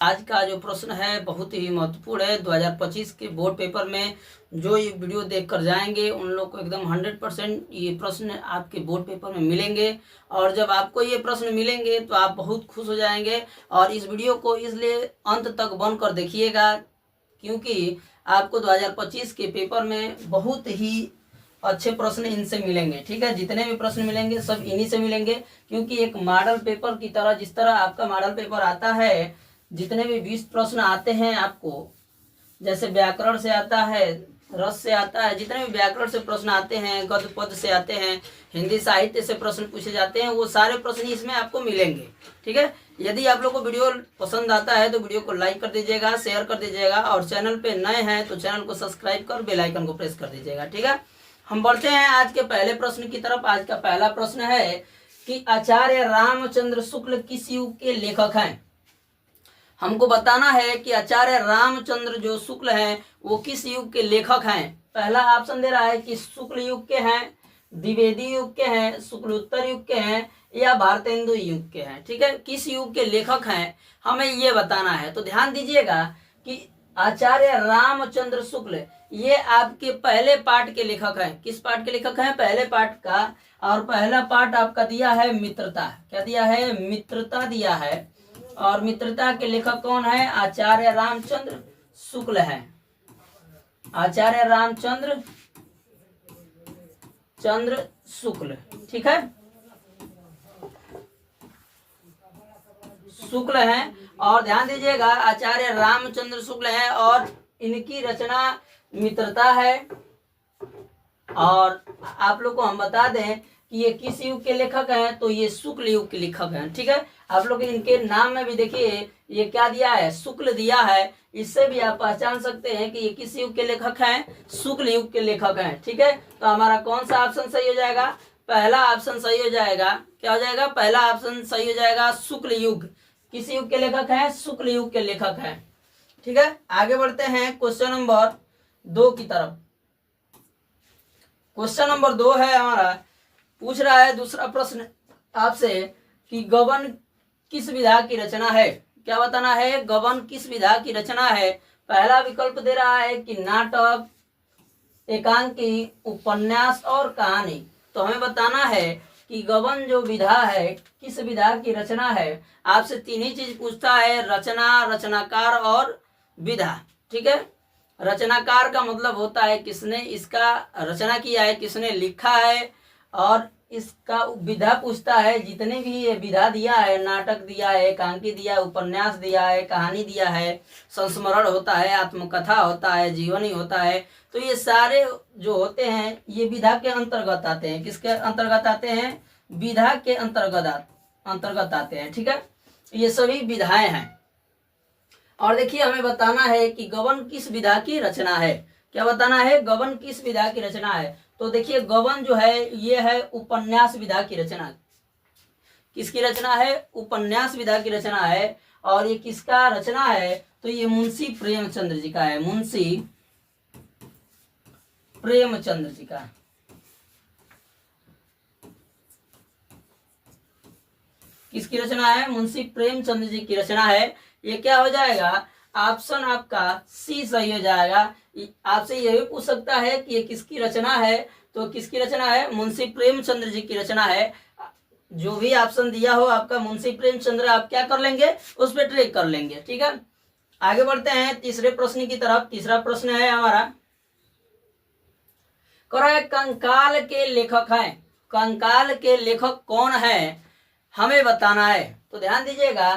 आज का जो प्रश्न है बहुत ही महत्वपूर्ण है। 2025 के बोर्ड पेपर में जो ये वीडियो देख कर जाएंगे उन लोग को एकदम 100% ये प्रश्न आपके बोर्ड पेपर में मिलेंगे। और जब आपको ये प्रश्न मिलेंगे तो आप बहुत खुश हो जाएंगे। और इस वीडियो को इसलिए अंत तक बन कर देखिएगा क्योंकि आपको 2025 के पेपर में बहुत ही अच्छे प्रश्न इनसे मिलेंगे। ठीक है, जितने भी प्रश्न मिलेंगे सब इन्हीं से मिलेंगे क्योंकि एक मॉडल पेपर की तरह, जिस तरह आपका मॉडल पेपर आता है, जितने भी 20 प्रश्न आते हैं आपको, जैसे व्याकरण से आता है, रस से आता है, जितने भी व्याकरण से प्रश्न आते हैं, गद्य पद से आते हैं, हिंदी साहित्य से प्रश्न पूछे जाते हैं, वो सारे प्रश्न इसमें आपको मिलेंगे। ठीक है, यदि आप लोग को वीडियो पसंद आता है तो वीडियो को लाइक कर दीजिएगा, शेयर कर दीजिएगा और चैनल पे नए हैं तो चैनल को सब्सक्राइब कर बेल आइकन को प्रेस कर दीजिएगा। ठीक है, हम बढ़ते हैं आज के पहले प्रश्न की तरफ। आज का पहला प्रश्न है कि आचार्य रामचंद्र शुक्ल किस युग के लेखक हैं। हमको बताना है कि आचार्य रामचंद्र जो शुक्ल हैं वो किस युग के लेखक हैं। पहला ऑप्शन दे रहा है कि शुक्ल युग के हैं, द्विवेदी युग के हैं, शुक्लोत्तर युग के हैं या भारतेंदु युग के हैं। ठीक है, किस युग के लेखक हैं हमें ये बताना है। तो ध्यान दीजिएगा कि आचार्य रामचंद्र शुक्ल ये आपके पहले पाठ के लेखक हैं। किस पाठ के लेखक हैं? पहले पाठ का। और पहला पाठ आपका दिया है मित्रता। क्या दिया है? मित्रता दिया है। और मित्रता के लेखक कौन है? आचार्य रामचंद्र शुक्ल है। आचार्य रामचंद्र शुक्ल। ठीक है, शुक्ल हैं। और ध्यान दीजिएगा आचार्य रामचंद्र शुक्ल हैं और इनकी रचना मित्रता है। और आप लोग को हम बता दें कि ये किस युग के लेखक हैं, तो ये शुक्ल युग के लेखक हैं। ठीक है, आप लोग इनके नाम में भी देखिए ये क्या दिया है? शुक्ल दिया है। इससे भी आप पहचान सकते हैं कि ये किस युग के लेखक हैं? शुक्ल युग के लेखक हैं। ठीक है, तो हमारा कौन सा ऑप्शन सही हो जाएगा? पहला ऑप्शन सही हो जाएगा। क्या हो जाएगा? पहला ऑप्शन सही हो जाएगा, शुक्ल युग। किस युग के लेखक हैं? शुक्ल युग के लेखक हैं। ठीक है, आगे बढ़ते हैं क्वेश्चन नंबर 2 की तरफ। क्वेश्चन नंबर 2 है हमारा, पूछ रहा है दूसरा प्रश्न आपसे कि गबन किस विधा की रचना है। क्या बताना है? गबन किस विधा की रचना है। पहला विकल्प दे रहा है कि नाटक, एकांकी, उपन्यास और कहानी। तो हमें बताना है कि गबन जो विधा है किस विधा की रचना है। आपसे तीन ही चीज पूछता है, रचना, रचनाकार और विधा। ठीक है, रचनाकार का मतलब होता है किसने इसका रचना किया है, किसने लिखा है। और इसका विधा पूछता है, जितने भी ये विधा दिया है, नाटक दिया है, एकांकी दिया है, उपन्यास दिया है, कहानी दिया है, संस्मरण होता है, आत्मकथा होता है, जीवनी होता है, तो ये सारे जो होते हैं ये विधा के अंतर्गत आते हैं। किसके अंतर्गत आते हैं? विधा के अंतर्गत आते हैं। ठीक है, ये सभी विधाएं हैं। और देखिए हमें बताना है कि गबन किस विधा की रचना है। क्या बताना है? गबन किस विधा की रचना है। तो देखिए गबन जो है ये है उपन्यास विधा की रचना। किसकी रचना है? उपन्यास विधा की रचना है। और ये किसका रचना है? तो ये मुंशी प्रेमचंद्र जी का है। मुंशी प्रेमचंद्र जी का। किसकी रचना है? मुंशी प्रेमचंद्र जी की रचना है। ये क्या हो जाएगा? ऑप्शन आपका सी सही हो जाएगा। आपसे यह भी पूछ सकता है कि ये किसकी रचना है, तो किसकी रचना है? मुंशी प्रेमचंद्र जी की रचना है। जो भी ऑप्शन दिया हो आपका मुंशी प्रेमचंद्र, आप क्या कर लेंगे? उस पर ट्रेक कर लेंगे। ठीक है, आगे बढ़ते हैं तीसरे प्रश्न की तरफ। तीसरा प्रश्न है हमारा, कंकाल के लेखक हैं। कंकाल के लेखक कौन है हमें बताना है। तो ध्यान दीजिएगा,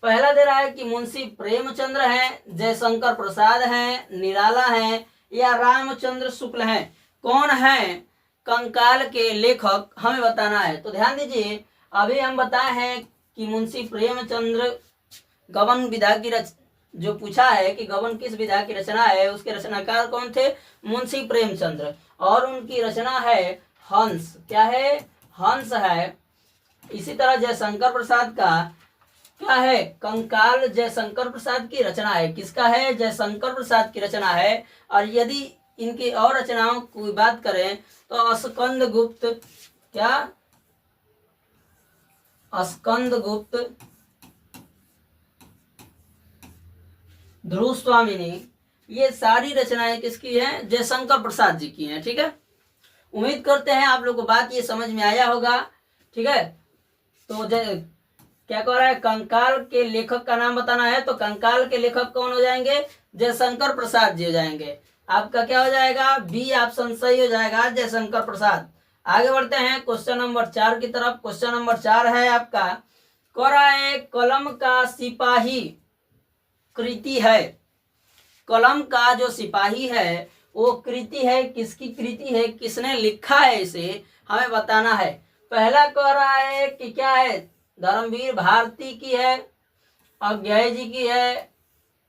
पहला दे रहा है कि मुंशी प्रेमचंद्र हैं, जयशंकर प्रसाद हैं, निराला हैं या रामचंद्र शुक्ल हैं। कौन है कंकाल के लेखक हमें बताना है। तो ध्यान दीजिए, अभी हम बताए हैं कि मुंशी प्रेमचंद्र गबन विधा की जो पूछा है कि गबन किस विधा की रचना है, उसके रचनाकार कौन थे? मुंशी प्रेमचंद्र। और उनकी रचना है हंस। क्या है? हंस है। इसी तरह जयशंकर प्रसाद का क्या है? कंकाल जयशंकर प्रसाद की रचना है। किसका है? जयशंकर प्रसाद की रचना है। और यदि इनकी और रचनाओं की बात करें तो स्कंद गुप्त, क्या? स्कंद गुप्त ध्रुव स्वामिनी, ये सारी रचनाएं किसकी हैं? जयशंकर प्रसाद जी की हैं। ठीक है, उम्मीद करते हैं आप लोग को बात ये समझ में आया होगा। ठीक है, तो क्या कह रहा है, कंकाल के लेखक का नाम बताना है, तो कंकाल के लेखक कौन हो जाएंगे? जयशंकर प्रसाद जी हो जाएंगे। आपका क्या हो जाएगा? बी ऑप्शन सही हो जाएगा, जयशंकर प्रसाद। आगे बढ़ते हैं क्वेश्चन नंबर 4 की तरफ। क्वेश्चन नंबर 4 है आपका, कह रहा है कलम का सिपाही कृति है। कलम का जो सिपाही है वो कृति है, किसकी कृति है, किसने लिखा है, इसे हमें बताना है। पहला कह रहा है कि क्या है, धर्मवीर भारती की है, अज्ञेय जी की है,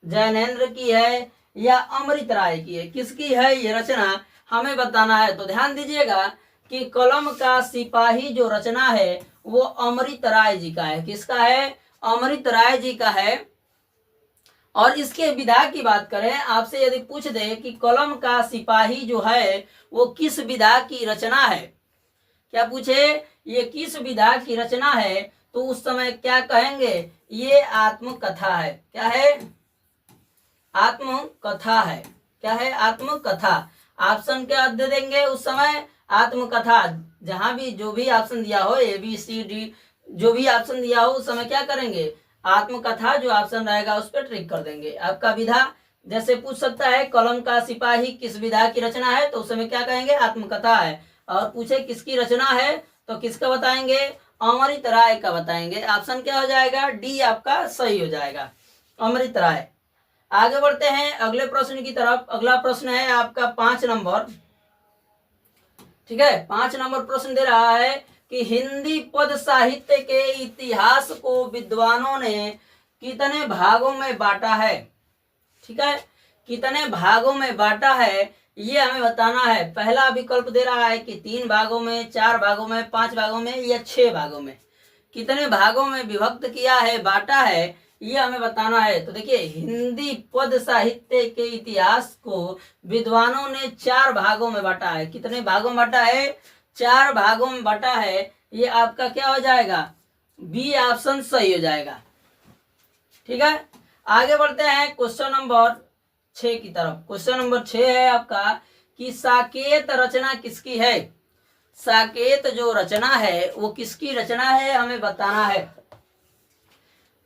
जैनेन्द्र की है, या अमृत राय की है, किसकी है ये रचना हमें बताना है। तो ध्यान दीजिएगा कि कलम का सिपाही जो रचना है वो अमृत राय जी का है। किसका है? अमृत राय जी का है। और इसके विधा की बात करें, आपसे यदि पूछ दे कि कलम का सिपाही जो है वो किस विधा की रचना है, क्या पूछे, ये किस विधा की रचना है, तो उस समय क्या कहेंगे? ये आत्मकथा है। क्या है? आत्मकथा है। क्या है? आत्मकथा। ऑप्शन क्या दे देंगे उस समय? आत्मकथा। जहां भी जो भी ऑप्शन दिया हो, ए बी सी डी, जो भी ऑप्शन दिया हो उस समय क्या करेंगे? आत्मकथा जो ऑप्शन रहेगा उस पर ट्रिक कर देंगे। आपका विधा जैसे पूछ सकता है कलम का सिपाही किस विधा की रचना है, तो उस समय क्या कहेंगे? आत्मकथा है। और पूछे किसकी रचना है, तो किसका बताएंगे? अमृत राय का बताएंगे। ऑप्शन क्या हो जाएगा? डी आपका सही हो जाएगा, अमृत राय। आगे बढ़ते हैं अगले प्रश्न की तरफ। अगला प्रश्न है आपका 5 नंबर। ठीक है, 5 नंबर प्रश्न दे रहा है कि हिंदी पद साहित्य के इतिहास को विद्वानों ने कितने भागों में बांटा है? ठीक है, कितने भागों में बांटा है ये हमें बताना है। पहला विकल्प दे रहा है कि 3 भागों में, 4 भागों में, 5 भागों में या 6 भागों में। कितने भागों में विभक्त किया है, बांटा है, ये हमें बताना है। तो देखिए, हिंदी पद साहित्य के इतिहास को विद्वानों ने 4 भागों में बांटा है। कितने भागों में बांटा है? 4 भागों में बांटा है। ये आपका क्या हो जाएगा? बी ऑप्शन सही हो जाएगा। ठीक है, आगे बढ़ते हैं क्वेश्चन नंबर 6 की तरफ। क्वेश्चन नंबर 6 है आपका कि साकेत रचना किसकी है? साकेत जो रचना है वो किसकी रचना है, हमें बताना है।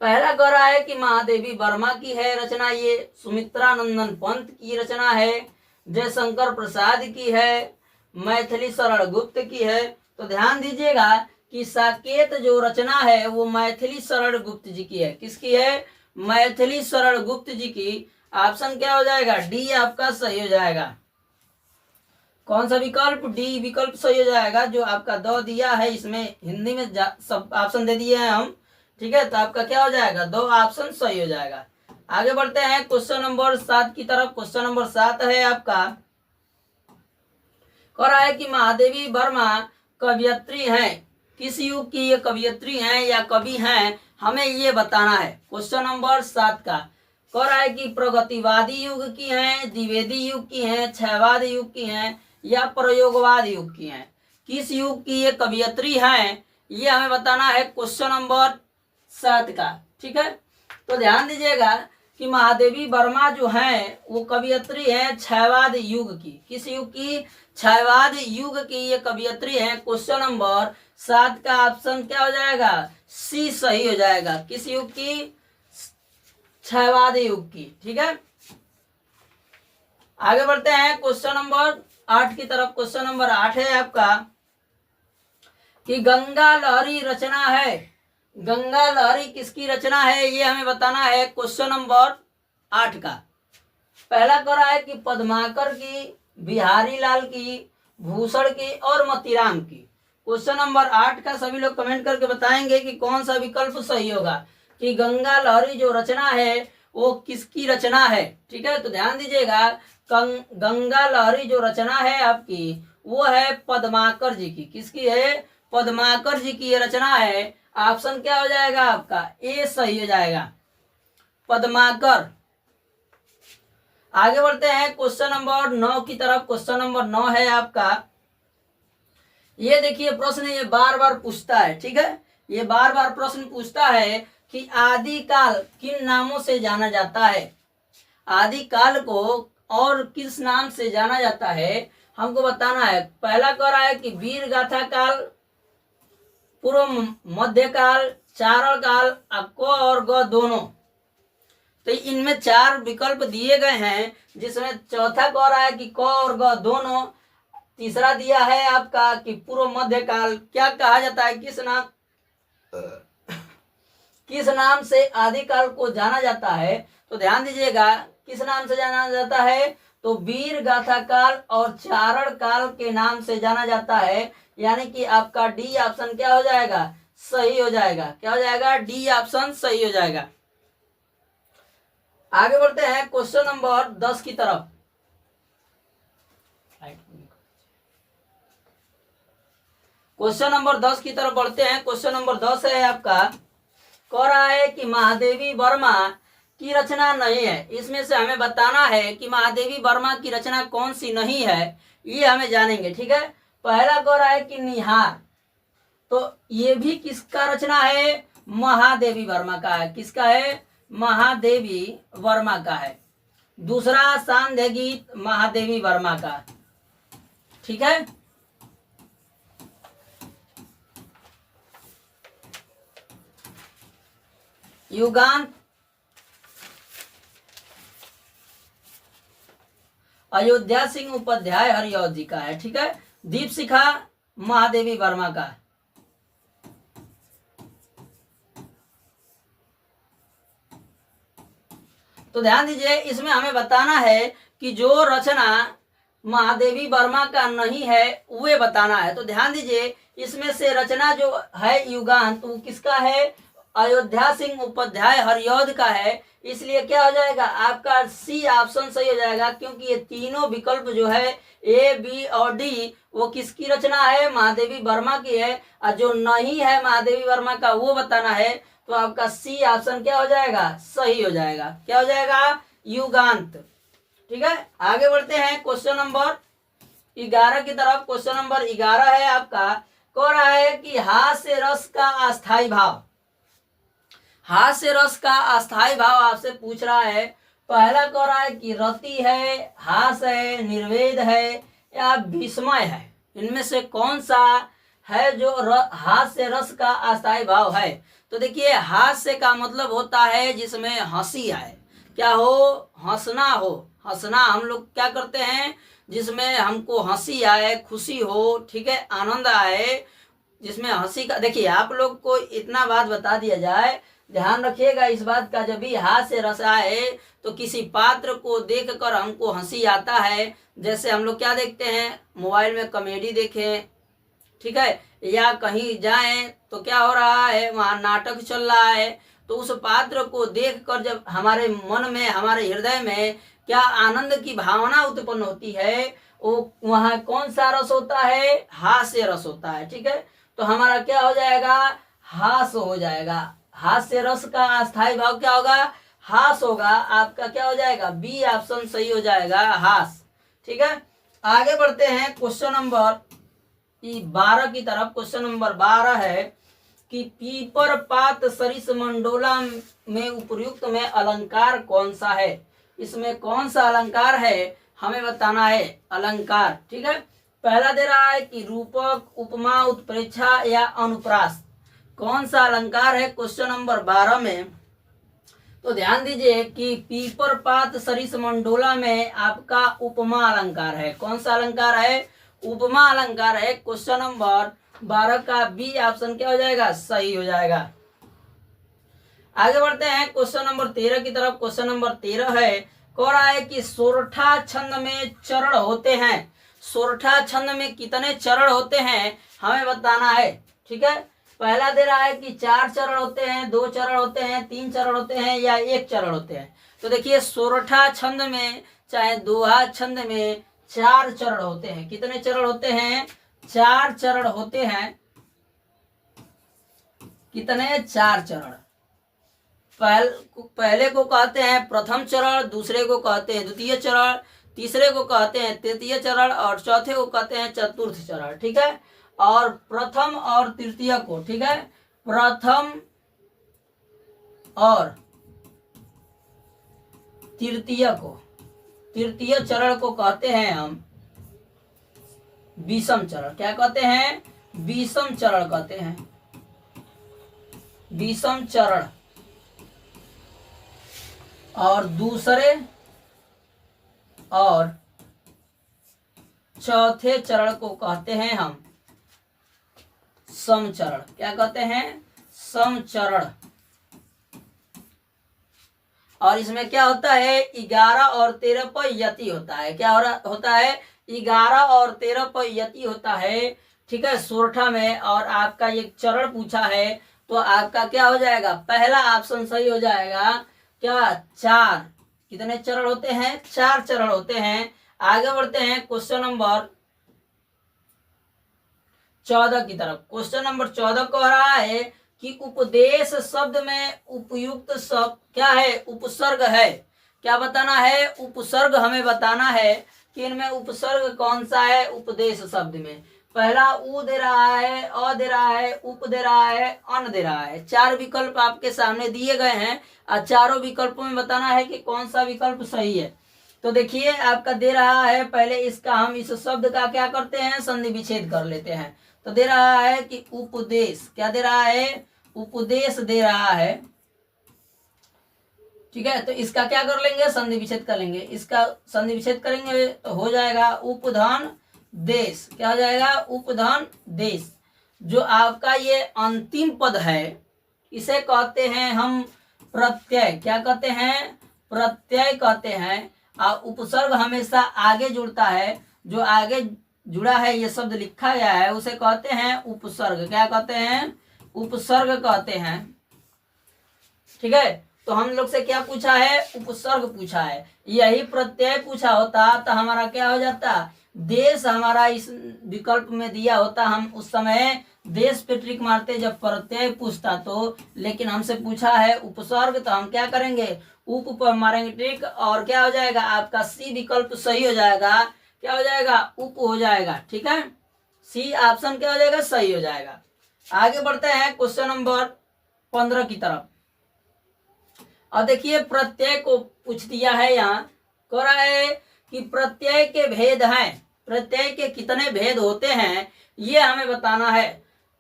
पहला कह रहा है कि महादेवी वर्मा की है रचना, ये सुमित्रा नंदन पंत की रचना है, जयशंकर प्रसाद की है, मैथिली शरण गुप्त की है। तो ध्यान दीजिएगा कि साकेत जो रचना है वो मैथिली शरण गुप्त जी की है। किसकी है? मैथिली शरण गुप्त जी की। ऑप्शन क्या हो जाएगा? डी आपका सही हो जाएगा। कौन सा विकल्प? डी विकल्प सही हो जाएगा। जो आपका दो दिया है इसमें हिंदी में सब ऑप्शन दे दिए हैं हम। ठीक है, तो आपका क्या हो जाएगा? 2 ऑप्शन सही हो जाएगा। आगे बढ़ते हैं क्वेश्चन नंबर 7 की तरफ। क्वेश्चन नंबर 7 है आपका, कह रहा है कि महादेवी वर्मा कवयित्री हैं, किस युग की ये कवयित्री हैं या कवि हैं, हमें ये बताना है। क्वेश्चन नंबर 7 का कह रहा है कि प्रगतिवादी युग की हैं, द्विवेदी युग की हैं, क्षयवाद युग की हैं या प्रयोगवाद युग की हैं, किस युग की ये कवयित्री हैं, ये हमें बताना है क्वेश्चन नंबर 7 का। ठीक है, तो ध्यान दीजिएगा कि महादेवी वर्मा जो हैं वो कवयित्री हैं क्षयवाद युग की। किस युग की? क्षयवाद युग की ये कवयित्री हैं। क्वेश्चन नंबर 7 का ऑप्शन क्या हो जाएगा? सी सही हो जाएगा। किस युग की? क्षयवाद युग की। ठीक है, आगे बढ़ते हैं क्वेश्चन नंबर 8 की तरफ। क्वेश्चन नंबर 8 है आपका कि गंगा लहरी रचना है। गंगा लहरी किसकी रचना है ये हमें बताना है क्वेश्चन नंबर 8 का। पहला कह रहा है कि पद्माकर की, बिहारी लाल की, भूषण की और मोतीराम की। क्वेश्चन नंबर 8 का सभी लोग कमेंट करके बताएंगे कि कौन सा विकल्प सही होगा, कि गंगा लहरी जो रचना है वो किसकी रचना है। ठीक है, तो ध्यान दीजिएगा, गंगा लहरी जो रचना है आपकी वो है पद्माकर जी की। किसकी है? पद्माकर जी की ये रचना है। ऑप्शन क्या हो जाएगा आपका? ए सही हो जाएगा, पद्माकर। आगे बढ़ते हैं क्वेश्चन नंबर 9 की तरफ। क्वेश्चन नंबर 9 है आपका, ये देखिए प्रश्न ये बार बार पूछता है। ठीक है, ये बार बार प्रश्न पूछता है कि आदिकाल किन नामों से जाना जाता है। आदिकाल को और किस नाम से जाना जाता है हमको बताना है। पहला कह रहा है कि वीर गाथा काल, पूर्व मध्यकाल, चारण काल, क और ग दोनों। तो इनमें 4 विकल्प दिए गए हैं, जिसमें चौथा कह रहा है कि क और ग दोनों। तीसरा दिया है आपका कि पूर्व मध्यकाल। क्या कहा जाता है, किस नाम से आदिकाल को जाना जाता है? तो ध्यान दीजिएगा, किस नाम से जाना जाता है? तो वीर गाथा काल और चारण काल के नाम से जाना जाता है। यानी कि आपका डी ऑप्शन क्या हो जाएगा, सही हो जाएगा। क्या हो जाएगा, डी ऑप्शन सही हो जाएगा। आगे बढ़ते हैं क्वेश्चन नंबर 10 की तरफ। क्वेश्चन नंबर 10 की तरफ बढ़ते हैं। क्वेश्चन नंबर 10 है आपका, कह रहा है कि महादेवी वर्मा की रचना नहीं है। इसमें से हमें बताना है कि महादेवी वर्मा की रचना कौन सी नहीं है, ये हमें जानेंगे। ठीक है, पहला कह रहा है कि निहार, तो ये भी किसका रचना है, महादेवी वर्मा का है। किसका है, महादेवी वर्मा का है। दूसरा सांध्य गीत महादेवी वर्मा का। ठीक है, युगांत अयोध्या सिंह उपाध्याय हरिऔध जी का है। ठीक है, दीप शिखा महादेवी वर्मा का। तो ध्यान दीजिए, इसमें हमें बताना है कि जो रचना महादेवी वर्मा का नहीं है वे बताना है। तो ध्यान दीजिए, इसमें से रचना जो है युगांत, वो किसका है, अयोध्या सिंह उपाध्याय हरिऔध का है। इसलिए क्या हो जाएगा, आपका सी ऑप्शन सही हो जाएगा, क्योंकि ये तीनों विकल्प जो है ए, बी और डी, वो किसकी रचना है, महादेवी वर्मा की है। और जो नहीं है महादेवी वर्मा का वो बताना है, तो आपका सी ऑप्शन क्या हो जाएगा, सही हो जाएगा। क्या हो जाएगा, युगांत। ठीक है, आगे बढ़ते हैं क्वेश्चन नंबर 11 की तरफ। क्वेश्चन नंबर 11 है आपका, कह रहा है कि हास्य रस का अस्थाई भाव। हास्य रस का अस्थाई भाव आपसे पूछ रहा है। पहला कह रहा है कि रति है, हास है, निर्वेद है या विस्मय है। इनमें से कौन सा है जो हास्य रस का अस्थाई भाव है? तो देखिए, हास्य का मतलब होता है जिसमें हंसी आए। क्या हो, हंसना हो। हंसना हम लोग क्या करते हैं, जिसमें हमको हंसी आए, खुशी हो, ठीक है, आनंद आए, जिसमें हंसी का। देखिए, आप लोग को इतना बात बता दिया जाए, ध्यान रखिएगा इस बात का, जब भी हास्य रस आए तो किसी पात्र को देखकर हमको हंसी आता है। जैसे हम लोग क्या देखते हैं, मोबाइल में कॉमेडी देखें, ठीक है, या कहीं जाएं तो क्या हो रहा है, वहाँ नाटक चल रहा है, तो उस पात्र को देखकर जब हमारे मन में, हमारे हृदय में क्या आनंद की भावना उत्पन्न होती है, वो वहाँ कौन सा रस होता है, हास्य रस होता है। ठीक है, तो हमारा क्या हो जाएगा, हास हो जाएगा। हास्य रस का अस्थाई भाव क्या होगा, हास होगा। आपका क्या हो जाएगा, बी ऑप्शन सही हो जाएगा, हास। ठीक है, आगे बढ़ते हैं क्वेश्चन नंबर 12 की तरफ। क्वेश्चन नंबर 12 है कि पीपर पात सरिस मंडोला में उपर्युक्त में अलंकार कौन सा है। इसमें कौन सा अलंकार है हमें बताना है, अलंकार। ठीक है, पहला दे रहा है कि रूपक, उपमा, उत्प्रेक्षा या अनुप्रास। कौन सा अलंकार है क्वेश्चन नंबर 12 में? तो ध्यान दीजिए कि पीपर पात सरिस मंडोला में आपका उपमा अलंकार है। कौन सा अलंकार है, उपमा अलंकार है। क्वेश्चन नंबर 12 का बी ऑप्शन क्या हो जाएगा, सही हो जाएगा। आगे बढ़ते हैं क्वेश्चन नंबर 13 की तरफ। क्वेश्चन नंबर 13 है, कह रहा है कि सोरठा छंद में चरण होते हैं। सोरठा छंद में कितने चरण होते हैं हमें बताना है। ठीक है, पहला दे रहा है कि 4 चरण होते हैं, 2 चरण होते हैं, 3 चरण होते हैं या 1 चरण होते हैं। तो देखिए, सोरठा छंद में चाहे दोहा छंद में 4 चरण होते हैं। कितने चरण होते हैं, 4 चरण होते हैं। कितने, 4 चरण। पहले को कहते हैं प्रथम चरण, दूसरे को कहते हैं द्वितीय चरण, तीसरे को कहते हैं तृतीय चरण और चौथे को कहते हैं चतुर्थ चरण। ठीक है, और प्रथम और तृतीय को, ठीक है, प्रथम और तृतीय चरण को कहते हैं हम विषम चरण। क्या कहते हैं? विषम चरण कहते हैं, विषम चरण। और दूसरे और चौथे चरण को कहते हैं हम समचरण। क्या कहते हैं? समचरण। और इसमें क्या होता है? 11 और 13 पर यति होता है। क्या होता है? 11 और 13 पर यति होता है। ठीक है, सोरठा में। और आपका ये चरण पूछा है तो आपका क्या हो जाएगा? पहला ऑप्शन सही हो जाएगा। क्या? 4। कितने चरण होते हैं? 4 चरण होते हैं। आगे बढ़ते हैं क्वेश्चन नंबर 14 की तरफ। क्वेश्चन नंबर 14 कह रहा है कि उपदेश शब्द में उपयुक्त शब्द क्या है? उपसर्ग है। क्या बताना है? उपसर्ग हमें बताना है कि इनमें उपसर्ग कौन सा है उपदेश शब्द में। पहला उ दे रहा है, अ दे रहा है, उप दे रहा है, अन दे रहा है। 4 विकल्प आपके सामने दिए गए हैं और चारों विकल्पों में बताना है कि कौन सा विकल्प सही है। तो देखिए आपका दे रहा है, पहले इसका हम इस शब्द का क्या करते हैं? संधि विच्छेद कर लेते हैं। तो दे रहा है कि उपदेश। क्या दे रहा है? उपदेश दे रहा है। ठीक है, तो इसका क्या कर लेंगे? संधि विच्छेद कर लेंगे। इसका संधि विच्छेद करेंगे तो हो जाएगा उपधन देश। क्या हो जाएगा? उपधन देश। जो आपका ये अंतिम पद है इसे कहते हैं हम प्रत्यय। क्या कहते हैं? प्रत्यय कहते हैं। और उपसर्ग हमेशा आगे जुड़ता है। जो आगे जुड़ा है ये शब्द लिखा गया है उसे कहते हैं उपसर्ग। क्या कहते हैं? उपसर्ग कहते हैं। ठीक है, तो हम लोग से क्या पूछा है? उपसर्ग पूछा है। यही प्रत्यय पूछा होता तो हमारा क्या हो जाता? देश हमारा इस विकल्प में दिया होता, हम उस समय देश पे ट्रिक मारते जब प्रत्यय पूछता तो। लेकिन हमसे पूछा है उपसर्ग तो हम क्या करेंगे? उप पर मारेंगे ट्रिक और क्या हो जाएगा? आपका सी विकल्प सही हो जाएगा। क्या हो जाएगा? उप हो जाएगा। ठीक है, सी ऑप्शन क्या हो जाएगा? सही हो जाएगा। आगे बढ़ते हैं क्वेश्चन नंबर 15 की तरफ। और देखिए प्रत्यय को पूछ दिया है। यहाँ कह रहा है कि प्रत्यय के भेद हैं। प्रत्यय के कितने भेद होते हैं ये हमें बताना है।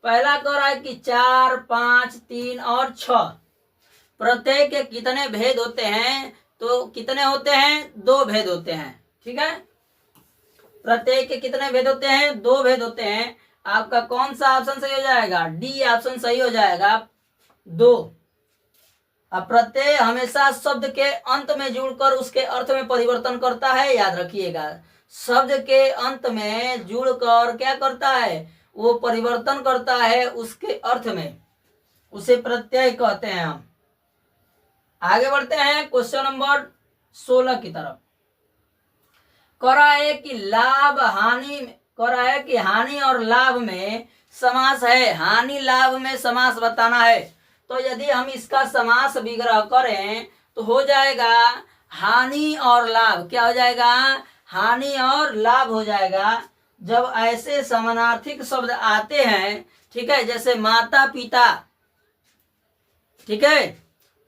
पहला कह रहा है कि 4, 5, 3 और 6। प्रत्यय के कितने भेद होते हैं? तो कितने होते हैं? 2 भेद होते हैं। ठीक है, प्रत्यय के कितने भेद होते हैं? 2 भेद होते हैं। आपका कौन सा ऑप्शन सही हो जाएगा? डी ऑप्शन सही हो जाएगा, 2। अब प्रत्यय हमेशा शब्द के अंत में जुड़कर उसके अर्थ में परिवर्तन करता है। याद रखिएगा, शब्द के अंत में जुड़कर क्या करता है? वो परिवर्तन करता है उसके अर्थ में, उसे प्रत्यय कहते हैं हम। आगे बढ़ते हैं क्वेश्चन नंबर 16 की तरफ। कह रहा है कि लाभ हानि, कह रहा है कि हानि और लाभ में समास है। हानि लाभ में समास बताना है। तो यदि हम इसका समास विग्रह करें तो हो जाएगा हानि और लाभ। क्या हो जाएगा? हानि और लाभ हो जाएगा। जब ऐसे समानार्थिक शब्द आते हैं, ठीक है, जैसे माता पिता, ठीक है,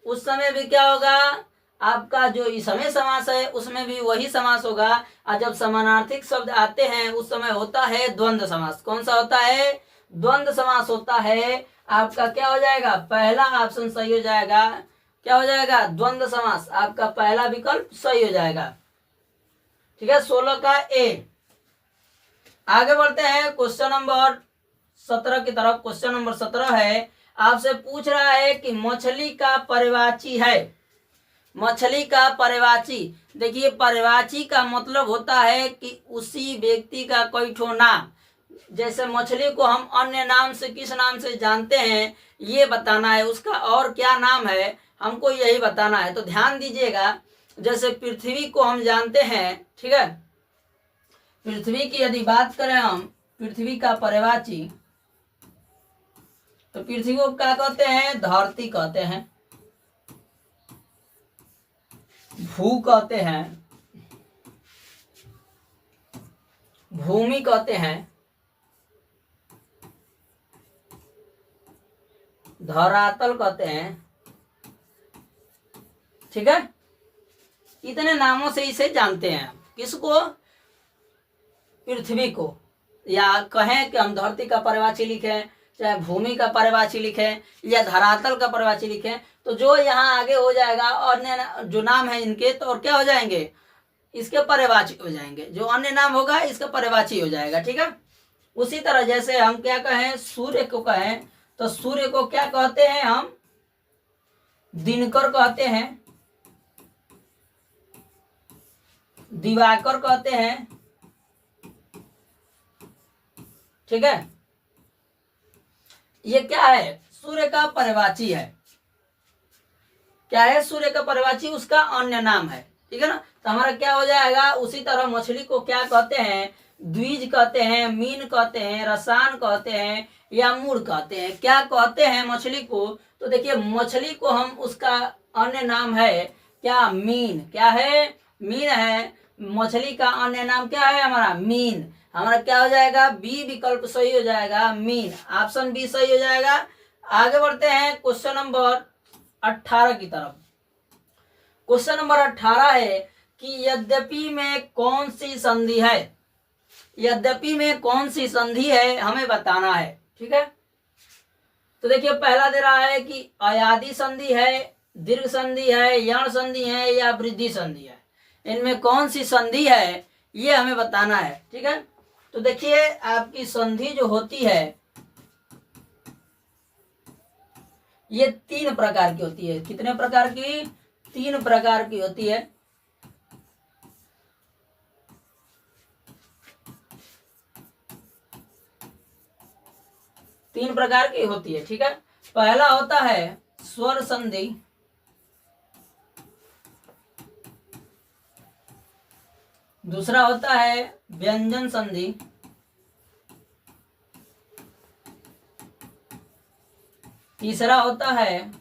उस समय भी क्या होगा? आपका जो इस समय समास है उसमें भी वही समास होगा। और जब समानार्थिक शब्द आते हैं उस समय होता है द्वंद्व समास। कौन सा होता है? द्वंद्व समास होता है। आपका क्या हो जाएगा? पहला ऑप्शन सही हो जाएगा। क्या हो जाएगा? द्वंद्व समास। आपका पहला विकल्प सही हो जाएगा। ठीक है, 16 का ए। आगे बढ़ते हैं क्वेश्चन नंबर 17 की तरफ। क्वेश्चन नंबर 17 है, आपसे पूछ रहा है कि मछली का पर्यायवाची है। मछली का पर्यायवाची, देखिए पर्यायवाची का मतलब होता है कि उसी व्यक्ति का कोई ठो नाम। जैसे मछली को हम अन्य नाम से किस नाम से जानते हैं ये बताना है, उसका और क्या नाम है हमको यही बताना है। तो ध्यान दीजिएगा, जैसे पृथ्वी को हम जानते हैं, ठीक है, पृथ्वी की यदि बात करें हम, पृथ्वी का पर्यायवाची, तो पृथ्वी को क्या कहते हैं? धरती कहते हैं, भू कहते हैं, भूमि कहते हैं, धरातल कहते हैं। ठीक है, कितने नामों से इसे जानते हैं? किसको? पृथ्वी को, या कहें कि हम धरती का पर्यायवाची लिखें, चाहे भूमि का पर्यायवाची लिखें, या धरातल का पर्यायवाची लिखें, तो जो यहाँ आगे हो जाएगा अन्य जो नाम है इनके, तो और क्या हो जाएंगे? इसके पर्यायवाची हो जाएंगे। जो अन्य नाम होगा इसका पर्यायवाची हो जाएगा। ठीक है। उसी तरह जैसे हम क्या कहें, सूर्य को कहें, तो सूर्य को क्या कहते हैं हम? दिनकर कहते हैं, दिवाकर कहते हैं। ठीक है। ये क्या है? सूर्य का पर्यायवाची है। क्या है? सूर्य का पर्यायवाची, उसका अन्य नाम है। ठीक है ना। तो हमारा क्या हो जाएगा? उसी तरह मछली को क्या कहते हैं? द्विज कहते हैं, मीन कहते हैं, रसान कहते हैं, या मूढ़ कहते हैं। क्या कहते हैं मछली को? तो देखिए मछली को हम, उसका अन्य नाम है क्या? मीन। क्या है? मीन है। मछली का अन्य नाम क्या है हमारा? मीन। हमारा क्या हो जाएगा? बी विकल्प सही हो जाएगा, मीन। ऑप्शन बी सही हो जाएगा। आगे बढ़ते हैं क्वेश्चन नंबर 18 की तरफ। क्वेश्चन नंबर 18 है कि यद्यपि में कौन सी संधि है? यद्यपि में कौन सी संधि है हमें बताना है। ठीक है। तो देखिए पहला दे रहा है कि अयादि संधि है, दीर्घ संधि है, यण संधि है, या वृद्धि संधि है। इनमें कौन सी संधि है ये हमें बताना है। ठीक है। तो देखिए आपकी संधि जो होती है ये 3 प्रकार की होती है। कितने प्रकार की? 3 प्रकार की होती है। तीन प्रकार की होती है। ठीक है। पहला होता है स्वर संधि, दूसरा होता है व्यंजन संधि, तीसरा होता है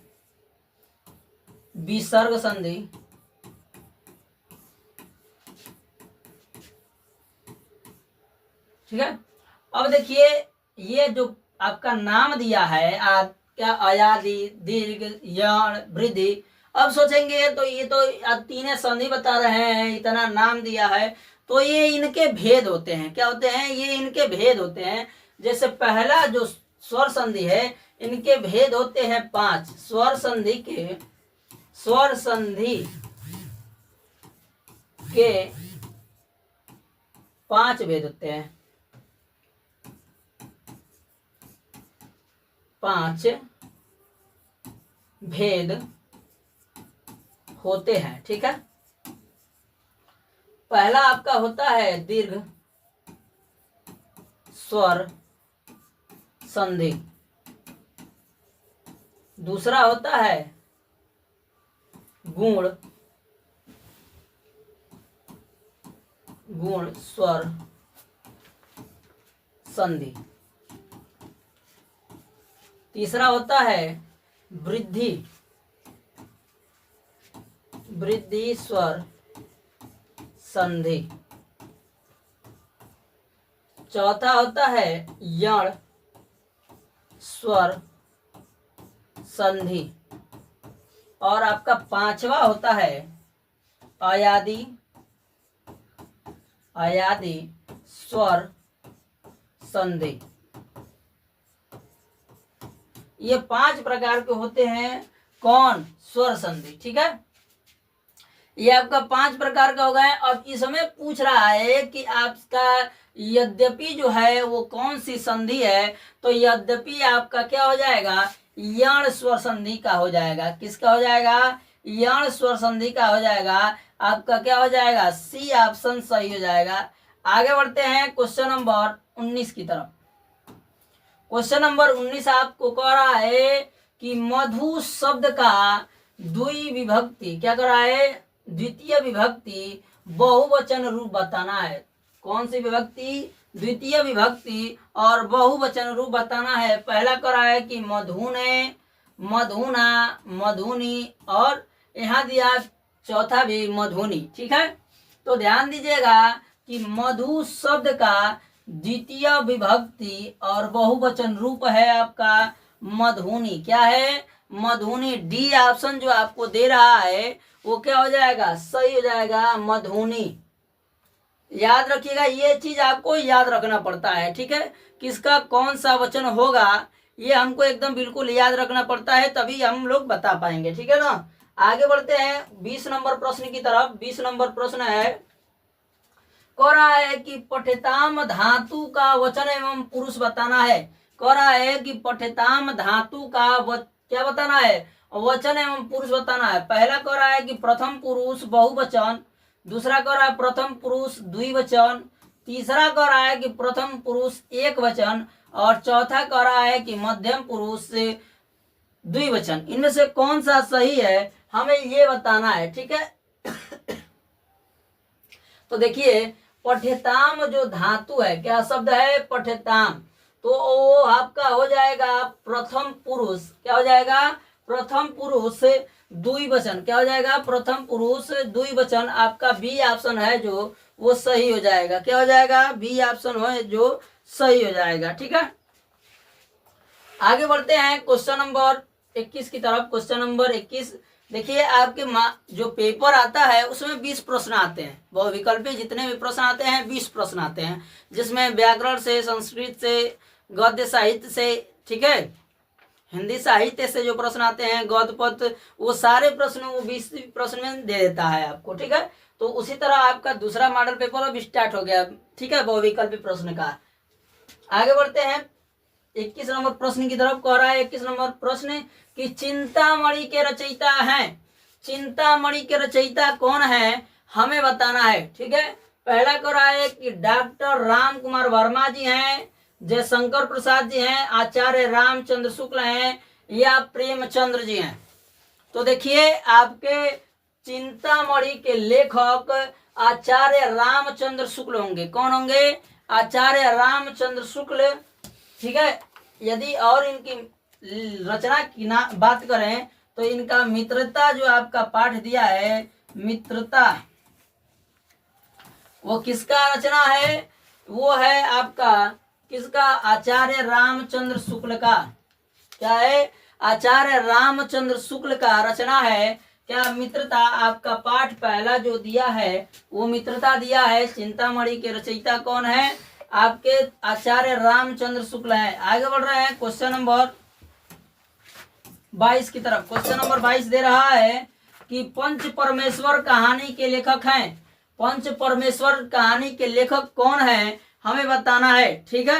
विसर्ग संधि, ठीक है। अब देखिए ये जो आपका नाम दिया है क्या? अयादि, दीर्घ, यण, वृद्धि। अब सोचेंगे तो ये तो तीन संधि बता रहे हैं, इतना नाम दिया है, तो ये इनके भेद होते हैं। क्या होते हैं? ये इनके भेद होते हैं। जैसे पहला जो स्वर संधि है, इनके भेद होते हैं 5। स्वर संधि के 5 भेद होते हैं। 5 भेद होते हैं। ठीक है। पहला आपका होता है दीर्घ स्वर संधि, दूसरा होता है गुण स्वर संधि, तीसरा होता है वृद्धि स्वर संधि, चौथा होता है यण स्वर संधि, और आपका 5वां होता है अयादि स्वर संधि। ये 5 प्रकार के होते हैं। कौन? स्वर संधि। ठीक है। ये आपका 5 प्रकार का हो गया। अब इसमें पूछ रहा है कि आपका यद्यपि जो है वो कौन सी संधि है, तो यद्यपि आपका क्या हो जाएगा? यण स्वर संधि का हो जाएगा। किसका हो जाएगा? यण स्वर संधि का हो जाएगा। आपका क्या हो जाएगा? सी ऑप्शन सही हो जाएगा। आगे बढ़ते हैं क्वेश्चन नंबर 19 की तरफ। क्वेश्चन नंबर 19 आपको कह रहा है कि मधु शब्द का द्विविभक्ति, क्या कर रहा है? द्वितीय विभक्ति बहुवचन रूप बताना है। कौन सी विभक्ति? द्वितीय विभक्ति और बहुवचन रूप बताना है। पहला कर रहा है कि मधुने, मधुना, मधुनी, और यहाँ दिया चौथा भी मधुनी। ठीक है। तो ध्यान दीजिएगा कि मधु शब्द का द्वितीय विभक्ति और बहुवचन रूप है आपका मधुनी। क्या है? मधुनी। डी ऑप्शन जो आपको दे रहा है वो क्या हो जाएगा, सही हो जाएगा, मधुनी। याद रखिएगा, ये चीज आपको याद रखना पड़ता है, ठीक है। किसका कौन सा वचन होगा ये हमको एकदम बिल्कुल याद रखना पड़ता है, तभी हम लोग बता पाएंगे, ठीक है ना। आगे बढ़ते हैं 20 नंबर प्रश्न की तरफ। 20 नंबर प्रश्न है, कह रहा है कि पठिताम धातु का वचन एवं पुरुष बताना है। कह रहा है कि पठिताम धातु का क्या बताना है, वचन एवं पुरुष बताना है। पहला कह रहा है कि प्रथम पुरुष बहुवचन, दूसरा कह रहा है प्रथम पुरुष द्विवचन, तीसरा कह रहा है कि प्रथम पुरुष एक वचन, और चौथा कह रहा है कि मध्यम पुरुष द्विवचन। इनमें से कौन सा सही है हमें ये बताना है, ठीक है। तो देखिए, पठ्यताम जो धातु है, क्या शब्द है, पठ्यताम, तो वो आपका हो जाएगा प्रथम पुरुष। क्या हो जाएगा, प्रथम पुरुष द्विवचन। क्या हो जाएगा, प्रथम पुरुष द्विवचन। आपका बी ऑप्शन है जो वो सही हो जाएगा। क्या हो जाएगा, बी ऑप्शन है जो सही हो जाएगा, ठीक है। आगे बढ़ते हैं क्वेश्चन नंबर 21 की तरफ। क्वेश्चन नंबर 21 देखिए, आपके जो पेपर आता है उसमें 20 प्रश्न आते हैं। बहुविकल्पी जितने भी प्रश्न आते हैं 20 प्रश्न आते हैं, जिसमें व्याकरण से, संस्कृत से, गद्य साहित्य से, ठीक है, हिंदी साहित्य से जो प्रश्न आते हैं, गद्य पद, वो सारे प्रश्न वो 20 प्रश्न में दे देता है आपको, ठीक है। तो उसी तरह आपका दूसरा मॉडल पेपर अब स्टार्ट हो गया, ठीक है, बहुविकल्पी प्रश्न का। आगे बढ़ते हैं 21 नंबर प्रश्न की तरफ। कह रहा है 21 नंबर प्रश्न कि चिंतामणि के रचयिता हैं। चिंतामणि के रचयिता कौन है हमें बताना है, ठीक है। पहला कह रहा है कि डॉक्टर राम कुमार वर्मा जी हैं, जयशंकर प्रसाद जी हैं, आचार्य रामचंद्र शुक्ल हैं, या प्रेमचंद्र जी हैं। तो देखिए, आपके चिंतामणि के लेखक आचार्य रामचंद्र शुक्ल होंगे। कौन होंगे, आचार्य रामचंद्र शुक्ल, ठीक है। यदि और इनकी रचना की बात करें तो इनका मित्रता जो आपका पाठ दिया है, मित्रता, वो किसका रचना है, वो है आपका किसका, आचार्य रामचंद्र शुक्ल का। क्या है, आचार्य रामचंद्र शुक्ल का रचना है। क्या, मित्रता। आपका पाठ पहला जो दिया है वो मित्रता दिया है। चिंतामणि के रचयिता कौन है, आपके आचार्य रामचंद्र शुक्ल है। आगे बढ़ रहे हैं क्वेश्चन नंबर 22 की तरफ। क्वेश्चन नंबर 22 दे रहा है कि पंच परमेश्वर कहानी के लेखक हैं। पंच परमेश्वर कहानी के लेखक कौन है हमें बताना है, ठीक है।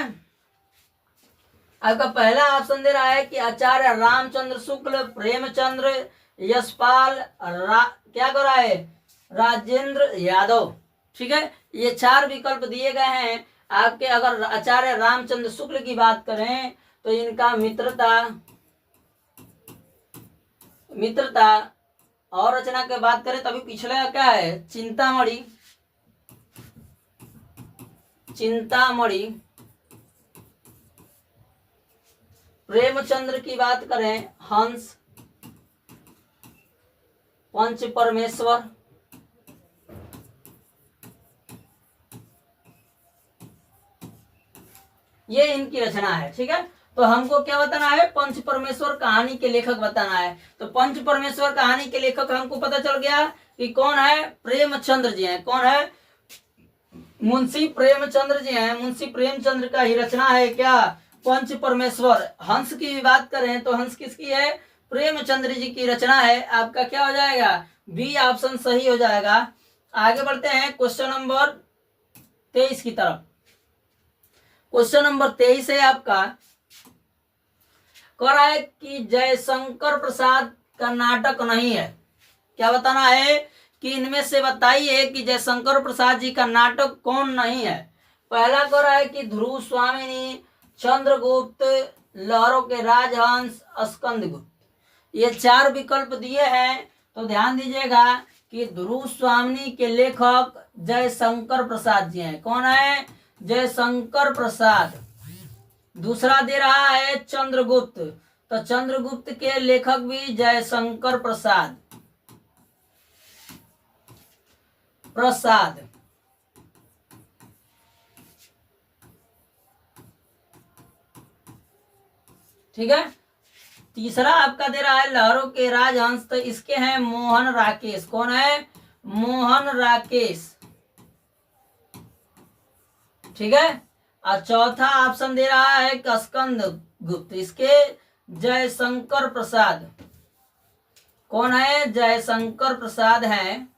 आपका पहला ऑप्शन दे रहा है कि आचार्य रामचंद्र शुक्ल, प्रेमचंद्र, यशपाल, क्या कर रहा है, राजेंद्र यादव, ठीक है। ये 4 विकल्प दिए गए हैं आपके। अगर आचार्य रामचंद्र शुक्ल की बात करें तो इनका मित्रता और रचना की बात करें तभी पिछले क्या है, चिंतामणि। प्रेमचंद्र की बात करें हंस, पंच परमेश्वर, ये इनकी रचना है, ठीक है। तो हमको क्या बताना है, पंच परमेश्वर कहानी के लेखक बताना है। तो पंच परमेश्वर कहानी के लेखक हमको पता चल गया कि कौन है, प्रेमचंद्र जी हैं। कौन है, मुंशी प्रेमचंद्र जी हैं। मुंशी प्रेमचंद्र का ही रचना है क्या, पंच परमेश्वर। हंस की बात करें तो हंस किसकी है, प्रेमचंद्र जी की रचना है। आपका क्या हो जाएगा, बी ऑप्शन सही हो जाएगा। आगे बढ़ते हैं क्वेश्चन नंबर 23 की तरफ। क्वेश्चन नंबर 23 है आपका, कह रहा है कि जयशंकर प्रसाद का नाटक नहीं है। क्या बताना है कि इनमें से बताइए कि जयशंकर प्रसाद जी का नाटक कौन नहीं है। पहला कह रहा है कि ध्रुव स्वामिनी, चंद्रगुप्त, लहरों के राजहंस, स्कंदगुप्त। ये 4 विकल्प दिए हैं। तो ध्यान दीजिएगा कि ध्रुव स्वामिनी के लेखक जयशंकर प्रसाद जी हैं। कौन है, जयशंकर प्रसाद। दूसरा दे रहा है चंद्रगुप्त, तो चंद्रगुप्त के लेखक भी जयशंकर प्रसाद। ठीक है। तीसरा आपका दे रहा है लहरों के राजहंस, तो इसके हैं मोहन राकेश। कौन है? मोहन राकेश। ठीक है। और चौथा ऑप्शन दे रहा है स्कंद गुप्त, इसके जयशंकर प्रसाद। कौन है? जयशंकर प्रसाद है।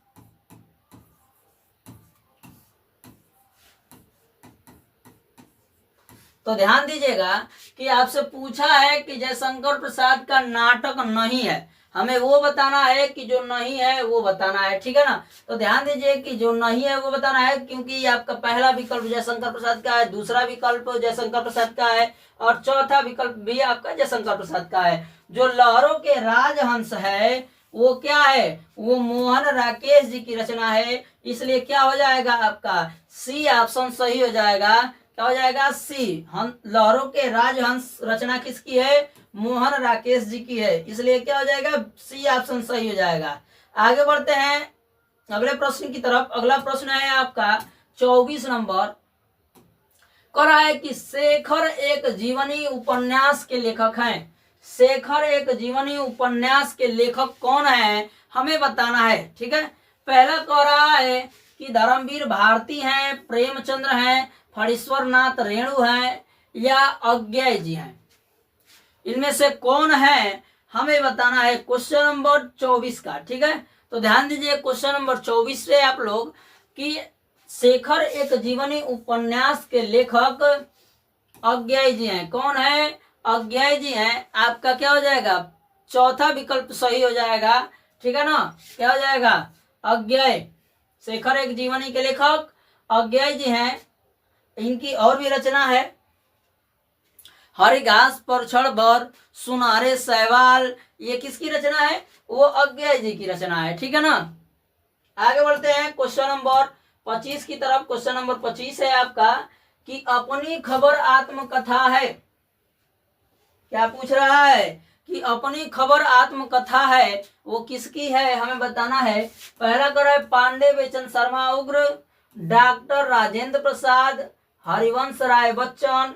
तो ध्यान दीजिएगा कि आपसे पूछा है कि जयशंकर प्रसाद का नाटक नहीं है, हमें वो बताना है कि जो नहीं है वो बताना है। ठीक है ना। तो ध्यान दीजिए कि जो नहीं है वो बताना है, क्योंकि आपका पहला विकल्प जयशंकर प्रसाद का है, दूसरा विकल्प जयशंकर प्रसाद का है, और चौथा विकल्प भी आपका जयशंकर प्रसाद का है। जो लहरों के राजहंस है वो क्या है? वो मोहन राकेश जी की रचना है, इसलिए क्या हो जाएगा आपका सी ऑप्शन सही हो जाएगा। क्या हो जाएगा? सी। हम लहरों के राजहंस रचना किसकी है? मोहन राकेश जी की है, इसलिए क्या हो जाएगा? सी ऑप्शन सही हो जाएगा। आगे बढ़ते हैं अगले प्रश्न की तरफ। अगला प्रश्न है आपका 24 नंबर। कह रहा है कि शेखर एक जीवनी उपन्यास के लेखक हैं। शेखर एक जीवनी उपन्यास के लेखक कौन है, हमें बताना है। ठीक है। पहला कह रहा है कि धर्मवीर भारती हैं, प्रेमचंद्र हैं, फणीश्वर नाथ रेणु हैं, या अज्ञेय जी हैं। इनमें से कौन है हमें बताना है, क्वेश्चन नंबर 24 का। ठीक है। तो ध्यान दीजिए क्वेश्चन नंबर 24 से आप लोग कि शेखर एक जीवनी उपन्यास के लेखक अज्ञेय जी हैं। कौन है? अज्ञेय जी हैं। आपका क्या हो जाएगा? चौथा विकल्प सही हो जाएगा। ठीक है ना। क्या हो जाएगा? अज्ञेय। शेखर एक जीवनी के लेखक अज्ञेय जी हैं। इनकी और भी रचना है, हरी घास पर क्षण भर, सुनहरे सवाल, ये किसकी रचना है? वो अज्ञेय जी की रचना है। ठीक है ना। आगे बढ़ते हैं क्वेश्चन नंबर 25 की तरफ। क्वेश्चन नंबर 25 है आपका कि अपनी खबर आत्मकथा है। क्या पूछ रहा है? कि अपनी खबर आत्मकथा है, वो किसकी है हमें बताना है। पहला कर है पांडे बेचन शर्मा उग्र, डॉक्टर राजेंद्र प्रसाद, हरिवंश राय बच्चन,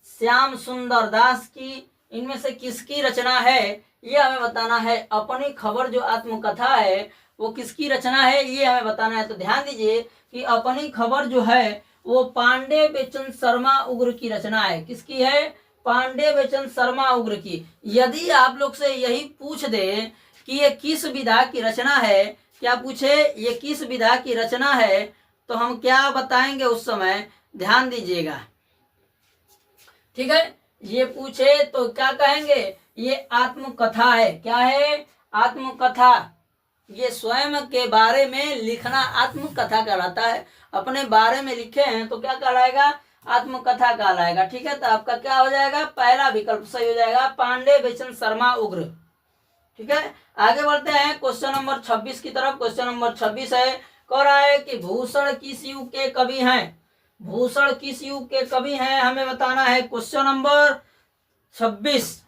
श्याम सुंदर दास की। इनमें से किसकी रचना है ये हमें बताना है। अपनी खबर जो आत्मकथा है वो किसकी रचना है ये हमें बताना है। तो ध्यान दीजिए कि अपनी खबर जो है वो पांडे बेचन शर्मा उग्र की रचना है। किसकी है? पांडे बेचन शर्मा उग्र की। यदि आप लोग से यही पूछ दे कि ये किस विधा की रचना है, क्या पूछे ये किस विधा की रचना है, तो हम क्या बताएंगे उस समय, ध्यान दीजिएगा। ठीक है। ये पूछे तो क्या कहेंगे? ये आत्मकथा है। क्या है? आत्मकथा। ये स्वयं के बारे में लिखना आत्मकथा कहलाता है। अपने बारे में लिखे हैं तो क्या कहलाएगा? आत्मकथा कहलाएगा। ठीक है। तो आपका क्या हो जाएगा? पहला विकल्प सही हो जाएगा, पांडे बेचन शर्मा उग्र। ठीक है। आगे बढ़ते हैं क्वेश्चन नंबर 26 की तरफ। क्वेश्चन नंबर 26 है, कह रहा है कि भूषण किस युग के कवि हैं। भूषण किस युग के कवि हैं हमें बताना है। Question number 26।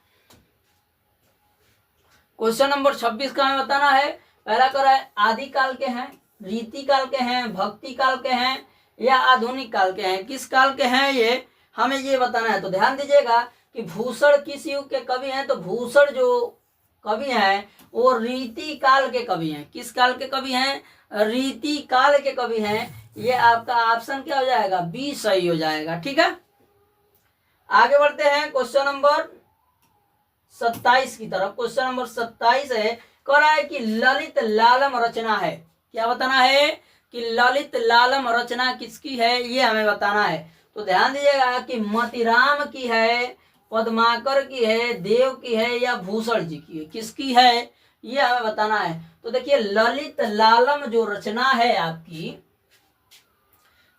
क्वेश्चन नंबर 26 का हमें बताना है। पहला कह रहा है आदिकाल के हैं, रीति काल के हैं, भक्ति काल के हैं, या आधुनिक काल के हैं। किस काल के हैं ये हमें ये बताना है। तो ध्यान दीजिएगा कि भूषण किस युग के कवि हैं। तो भूषण जो कवि हैं वो रीति काल के कवि हैं। किस काल के कवि हैं? रीति काल के कवि हैं। ये आपका ऑप्शन क्या हो जाएगा? बी सही हो जाएगा। ठीक है। आगे बढ़ते हैं क्वेश्चन नंबर 27 की तरफ। क्वेश्चन नंबर 27 है, कह रहा है कि ललित लालम रचना है। क्या बताना है? कि ललित लालम रचना किसकी है ये हमें बताना है। तो ध्यान दीजिएगा कि मोतीराम की है, पद्माकर की है, देव की है, या भूषण जी की है। किसकी है ये हमें बताना है। तो देखिए ललित लालम जो रचना है आपकी,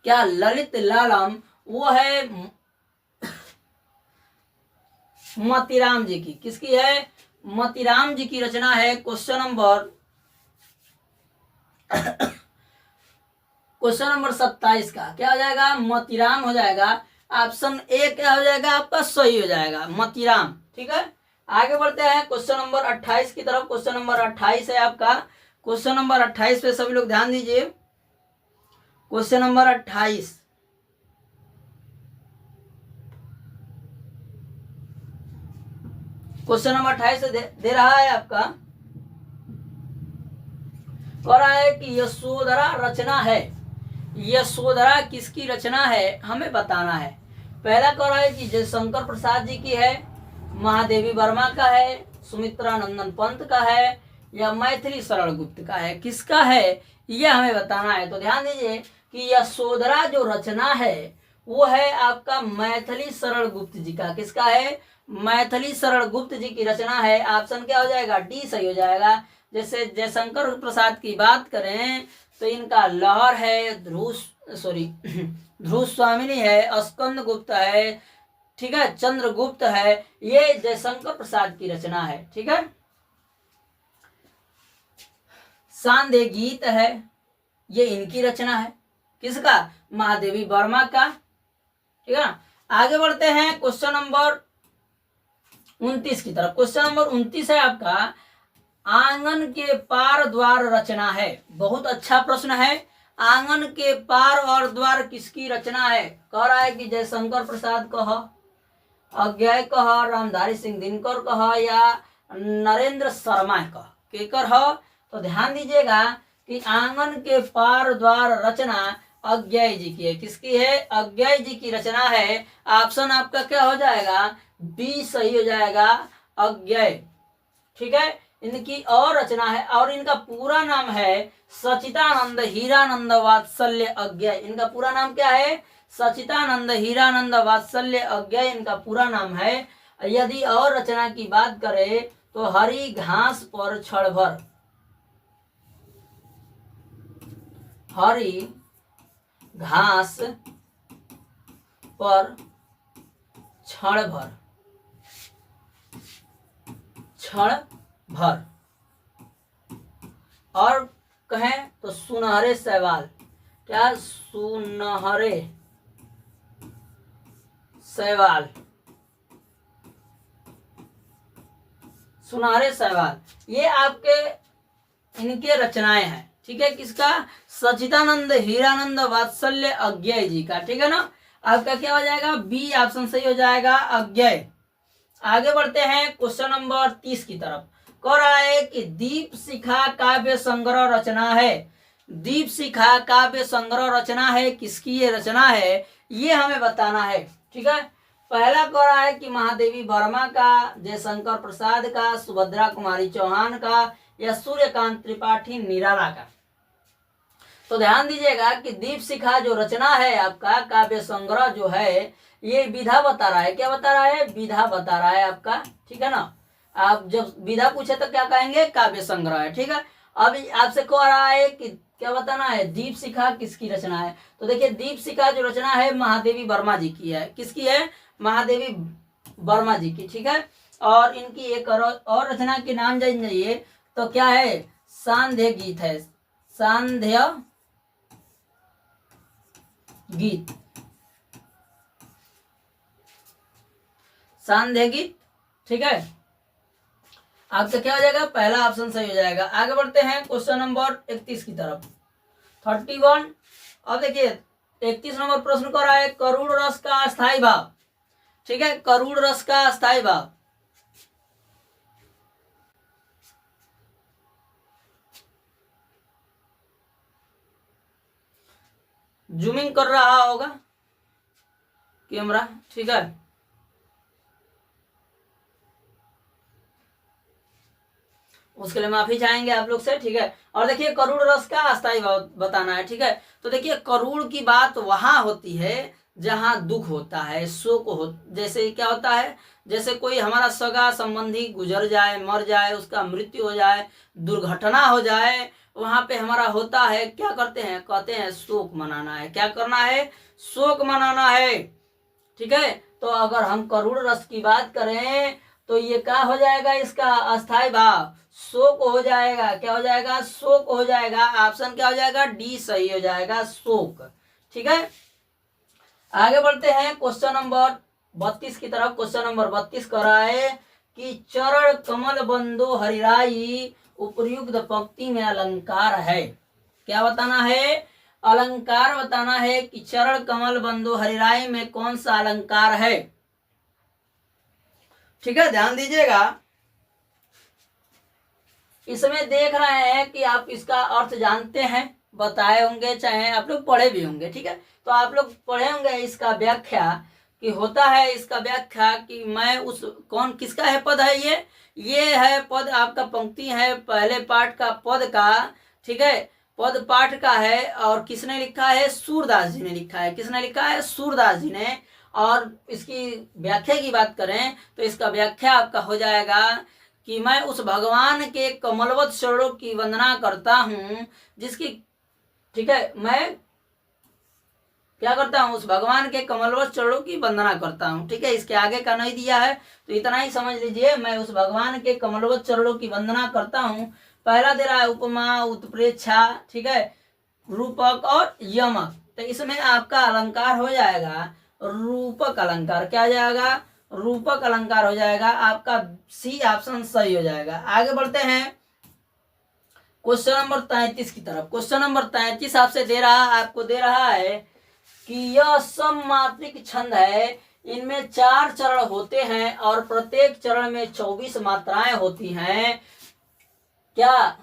क्या ललित लालम वो है मोतीराम जी की। किसकी है? मोतीराम जी की रचना है। क्वेश्चन नंबर 27 का क्या हो जाएगा? मोतीराम हो जाएगा। ऑप्शन ए क्या हो जाएगा आपका? सही हो जाएगा, मोतीराम। ठीक है। आगे बढ़ते हैं क्वेश्चन नंबर 28 की तरफ। क्वेश्चन नंबर 28 है आपका। क्वेश्चन नंबर 28 पे सभी लोग ध्यान दीजिए। क्वेश्चन नंबर 28, क्वेश्चन नंबर 28 दे रहा है आपका, कह रहा है कि यशोधरा रचना है। यशोधरा किसकी रचना है हमें बताना है। पहला कह रहा है कि जयशंकर प्रसाद जी की है, महादेवी वर्मा का है, सुमित्रा नंदन पंत का है, या मैथिली शरण गुप्त का है। किसका है यह हमें बताना है। तो ध्यान दीजिए कि यशोधरा जो रचना है वो है आपका मैथिली शरण गुप्त जी का। किसका है? मैथिली शरण गुप्त जी की रचना है। ऑप्शन क्या हो जाएगा? डी सही हो जाएगा। जैसे जयशंकर प्रसाद की बात करें तो इनका लहर है, ध्रुव स्वामिनी है, स्कंद गुप्त है, ठीक है, चंद्रगुप्त है। ये जयशंकर प्रसाद की रचना है। ठीक है, सांदे गीत है, ये इनकी रचना है। किसका? महादेवी वर्मा का। ठीक है, आगे बढ़ते हैं क्वेश्चन नंबर 29 की तरफ। क्वेश्चन नंबर 29 है आपका, आंगन के पार द्वार रचना है। बहुत अच्छा प्रश्न है। आंगन के पार और द्वार किसकी रचना है? कह रहा है कि जयशंकर प्रसाद कह, अज्ञय कह, रामधारी सिंह दिनकर कह, या नरेंद्र शर्मा कह, केकर हो? तो ध्यान दीजिएगा कि आंगन के पार द्वार रचना अज्ञय जी की है। किसकी है? अज्ञय जी की रचना है। ऑप्शन आपका क्या हो जाएगा? बी सही हो जाएगा, अज्ञय। ठीक है, इनकी और रचना है और इनका पूरा नाम है सचिदानंद हीरानंद वात्सल्य अज्ञय। इनका पूरा नाम क्या है? सचिदानंद हीरानंद वात्सल्य अज्ञय इनका पूरा नाम है। यदि और रचना की बात करें तो हरी घास पर क्षण भर, हरी घास पर क्षण भर, क्षण भर, और कहें तो सुनहरे सवाल। क्या? सुनहरे सवाल, सुनहरे सवाल, ये आपके इनके रचनाएं हैं। ठीक है, किसका? सचिदानंद हीरानंद वात्सल्य अज्ञय जी का। ठीक है ना, आपका क्या हो जाएगा? बी ऑप्शन सही हो जाएगा, अज्ञय। आगे बढ़ते हैं क्वेश्चन नंबर 30 की तरफ। कह रहा है कि दीप शिखा काव्य संग्रह रचना है। दीप शिखा काव्य संग्रह रचना है, किसकी ये रचना है ये हमें बताना है। ठीक है, पहला कह रहा है कि महादेवी वर्मा का, जयशंकर प्रसाद का, सुभद्रा कुमारी चौहान का, या सूर्यकांत त्रिपाठी निराला का। तो ध्यान दीजिएगा कि दीप शिखा जो रचना है आपका काव्य संग्रह जो है ये विधा बता रहा है। क्या बता रहा है? विधा बता रहा है आपका। ठीक है ना, आप जब विधा पूछे तो क्या कहेंगे? काव्य संग्रह है। ठीक है, अब आपसे कह रहा है कि क्या बताना है? दीप शिखा किसकी रचना है। तो देखिए दीप शिखा जो रचना है महादेवी वर्मा जी की है। किसकी है? महादेवी वर्मा जी की। ठीक है, और इनकी एक और रचना के नाम जान जाइए तो क्या है? सांध्य गीत है, सांध्य गीत, सांध्य गीत। ठीक है, आपका क्या हो जाएगा? पहला ऑप्शन सही हो जाएगा। आगे बढ़ते हैं क्वेश्चन नंबर 31 की तरफ, 31। अब देखिए 31 नंबर प्रश्न कर रहा है, करुण रस का अस्थाई भाव। ठीक है, करुण रस का अस्थाई भाव। जूमिंग कर रहा होगा कैमरा। ठीक है, उसके लिए माफी चाहेंगे आप लोग से। ठीक है, और देखिए करुण रस का अस्थाई भाव बताना है। ठीक है, तो देखिए करुण की बात वहां होती है जहां दुख होता है, शोक हो, जैसे क्या होता है? जैसे कोई हमारा सगा संबंधी गुजर जाए, मर जाए, उसका मृत्यु हो जाए, दुर्घटना हो जाए, वहां पे हमारा होता है, क्या करते हैं? कहते हैं शोक मनाना है। क्या करना है? शोक मनाना है। ठीक है, तो अगर हम करुण रस की बात करें तो ये क्या हो जाएगा? इसका अस्थाई भाव शोक हो जाएगा। क्या हो जाएगा? शोक हो जाएगा। ऑप्शन क्या हो जाएगा? डी सही हो जाएगा, शोक। ठीक है, आगे बढ़ते हैं क्वेश्चन नंबर 32 की तरफ। क्वेश्चन नंबर 32 कह रहा है कि चरण कमल बंदो हरिराई उपयुक्त पंक्ति में अलंकार है। क्या बताना है? अलंकार बताना है कि चरण कमल बंदो हरिराई में कौन सा अलंकार है। ठीक है, ध्यान दीजिएगा। इसमें देख रहे हैं कि आप इसका अर्थ जानते हैं, बताए होंगे, चाहे आप लोग पढ़े भी होंगे। ठीक है, तो आप लोग पढ़े होंगे इसका व्याख्या कि होता है, इसका व्याख्या कि मैं उस कौन किसका है पद है, ये है पद, आपका पंक्ति है पहले पाठ का पद का। ठीक है, पद पाठ का है और किसने लिखा है, सूरदास जी ने लिखा है। किसने लिखा है, सूरदास जी ने। और इसकी व्याख्या की बात करें तो इसका व्याख्या आपका हो जाएगा कि मैं उस भगवान के कमलवत चरणों की वंदना करता हूँ जिसकी, ठीक है, मैं क्या करता हूँ, उस भगवान के कमलवत चरणों की वंदना करता हूँ। ठीक है, इसके आगे का नहीं दिया है तो इतना ही समझ लीजिए, मैं उस भगवान के कमलवत चरणों की वंदना करता हूँ। पहला दे रहा है उपमा, उत्प्रेक्षा, ठीक है, रूपक और यमक। तो इसमें आपका अलंकार हो जाएगा रूपक अलंकार। क्या हो जाएगा, रूपक अलंकार हो जाएगा। आपका सी ऑप्शन सही हो जाएगा। आगे बढ़ते हैं क्वेश्चन नंबर 33 की तरफ। क्वेश्चन नंबर 33 आपको दे रहा है कि यह सममात्रिक छंद है, इनमें 4 चरण होते हैं और प्रत्येक चरण में 24 मात्राएं होती हैं। क्या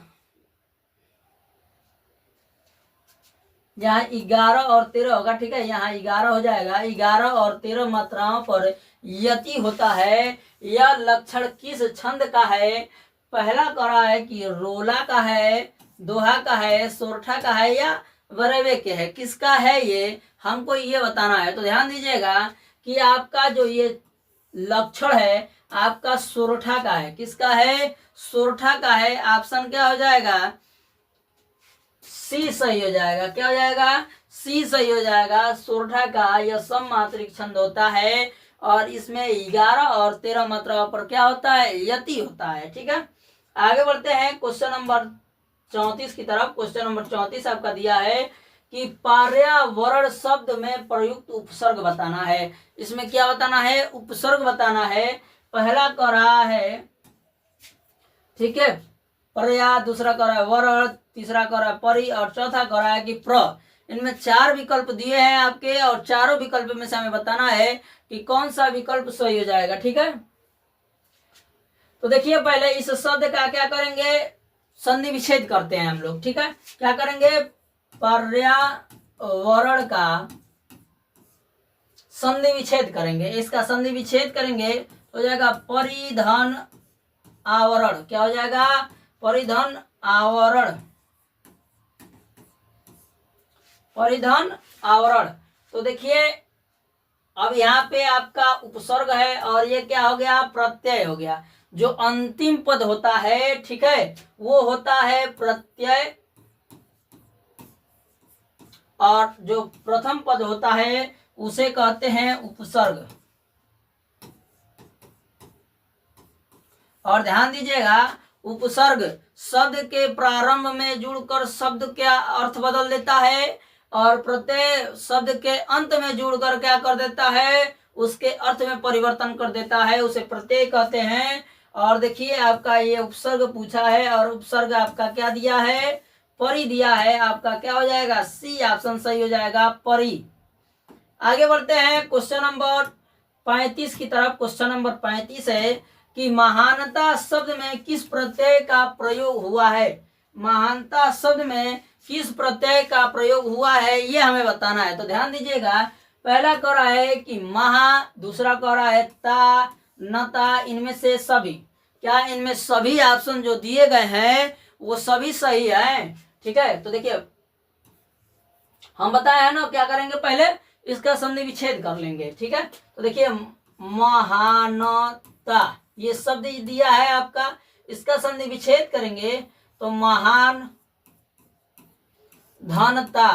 यहाँ 11 और 13 होगा। ठीक है, यहाँ 11 हो जाएगा। 11 और 13 मात्राओं पर यति होता है। यह लक्षण किस छंद का है? पहला कह रहा है कि रोला का है, दोहा का है, सोरठा का है या वरवे के है। किसका है ये हमको ये बताना है। तो ध्यान दीजिएगा कि आपका जो ये लक्षण है आपका सोरठा का है। किसका है? सोरठा का है। ऑप्शन क्या हो जाएगा? सी सही हो जाएगा। क्या हो जाएगा? सी सही हो जाएगा। सोरठा का यह सममात्रिक छंद होता है और इसमें 11 और 13 मात्राओं पर क्या होता है? यति होता है। ठीक है, आगे बढ़ते हैं क्वेश्चन नंबर 34 की तरफ। क्वेश्चन नंबर 34 आपका दिया है कि पर्यावरण शब्द में प्रयुक्त उपसर्ग बताना है। इसमें क्या बताना है? उपसर्ग बताना है। पहला कह रहा है, ठीक है, पर्या, दूसरा कह रहा है वरण, तीसरा कह रहा है परि और चौथा कह रहा है कि प्र। इनमें 4 विकल्प दिए हैं आपके और चारों विकल्प में से हमें बताना है कि कौन सा विकल्प सही हो जाएगा। ठीक है, तो देखिए पहले इस शब्द का क्या करेंगे, संधि विच्छेद करते हैं हम लोग। ठीक है, क्या करेंगे? पर्यावरण का संधि विच्छेद करेंगे। इसका संधि विच्छेद करेंगे तो हो जाएगा परिधन आवरण। क्या हो जाएगा? परिधन आवरण। परिधन आवरण। तो देखिए अब यहाँ पे आपका उपसर्ग है और ये क्या हो गया? प्रत्यय हो गया। जो अंतिम पद होता है, ठीक है, वो होता है प्रत्यय और जो प्रथम पद होता है उसे कहते हैं उपसर्ग। और ध्यान दीजिएगा, उपसर्ग शब्द के प्रारंभ में जुड़कर शब्द क्या अर्थ बदल देता है और प्रत्यय शब्द के अंत में जुड़कर क्या कर देता है? उसके अर्थ में परिवर्तन कर देता है। उसे प्रत्यय कहते हैं। और देखिए आपका ये उपसर्ग पूछा है और उपसर्ग आपका क्या दिया है? परि दिया है। आपका क्या हो जाएगा? सी ऑप्शन सही हो जाएगा, परि। आगे बढ़ते हैं क्वेश्चन नंबर 35 की तरफ। क्वेश्चन नंबर 35 है कि महानता शब्द में किस प्रत्यय का प्रयोग हुआ है? महानता शब्द में किस प्रत्यय का प्रयोग हुआ है ये हमें बताना है। तो ध्यान दीजिएगा, पहला कह रहा है कि महा, दूसरा कह रहा है ता, नता, इनमें से सभी। क्या इनमें सभी ऑप्शन जो दिए गए हैं वो सभी सही है? ठीक है, तो देखिए हम बताए हैं ना, क्या करेंगे? पहले इसका संधि विच्छेद कर लेंगे। ठीक है, तो देखिए महानता ये शब्द दिया है आपका, इसका संधि विच्छेद करेंगे तो महान धनता।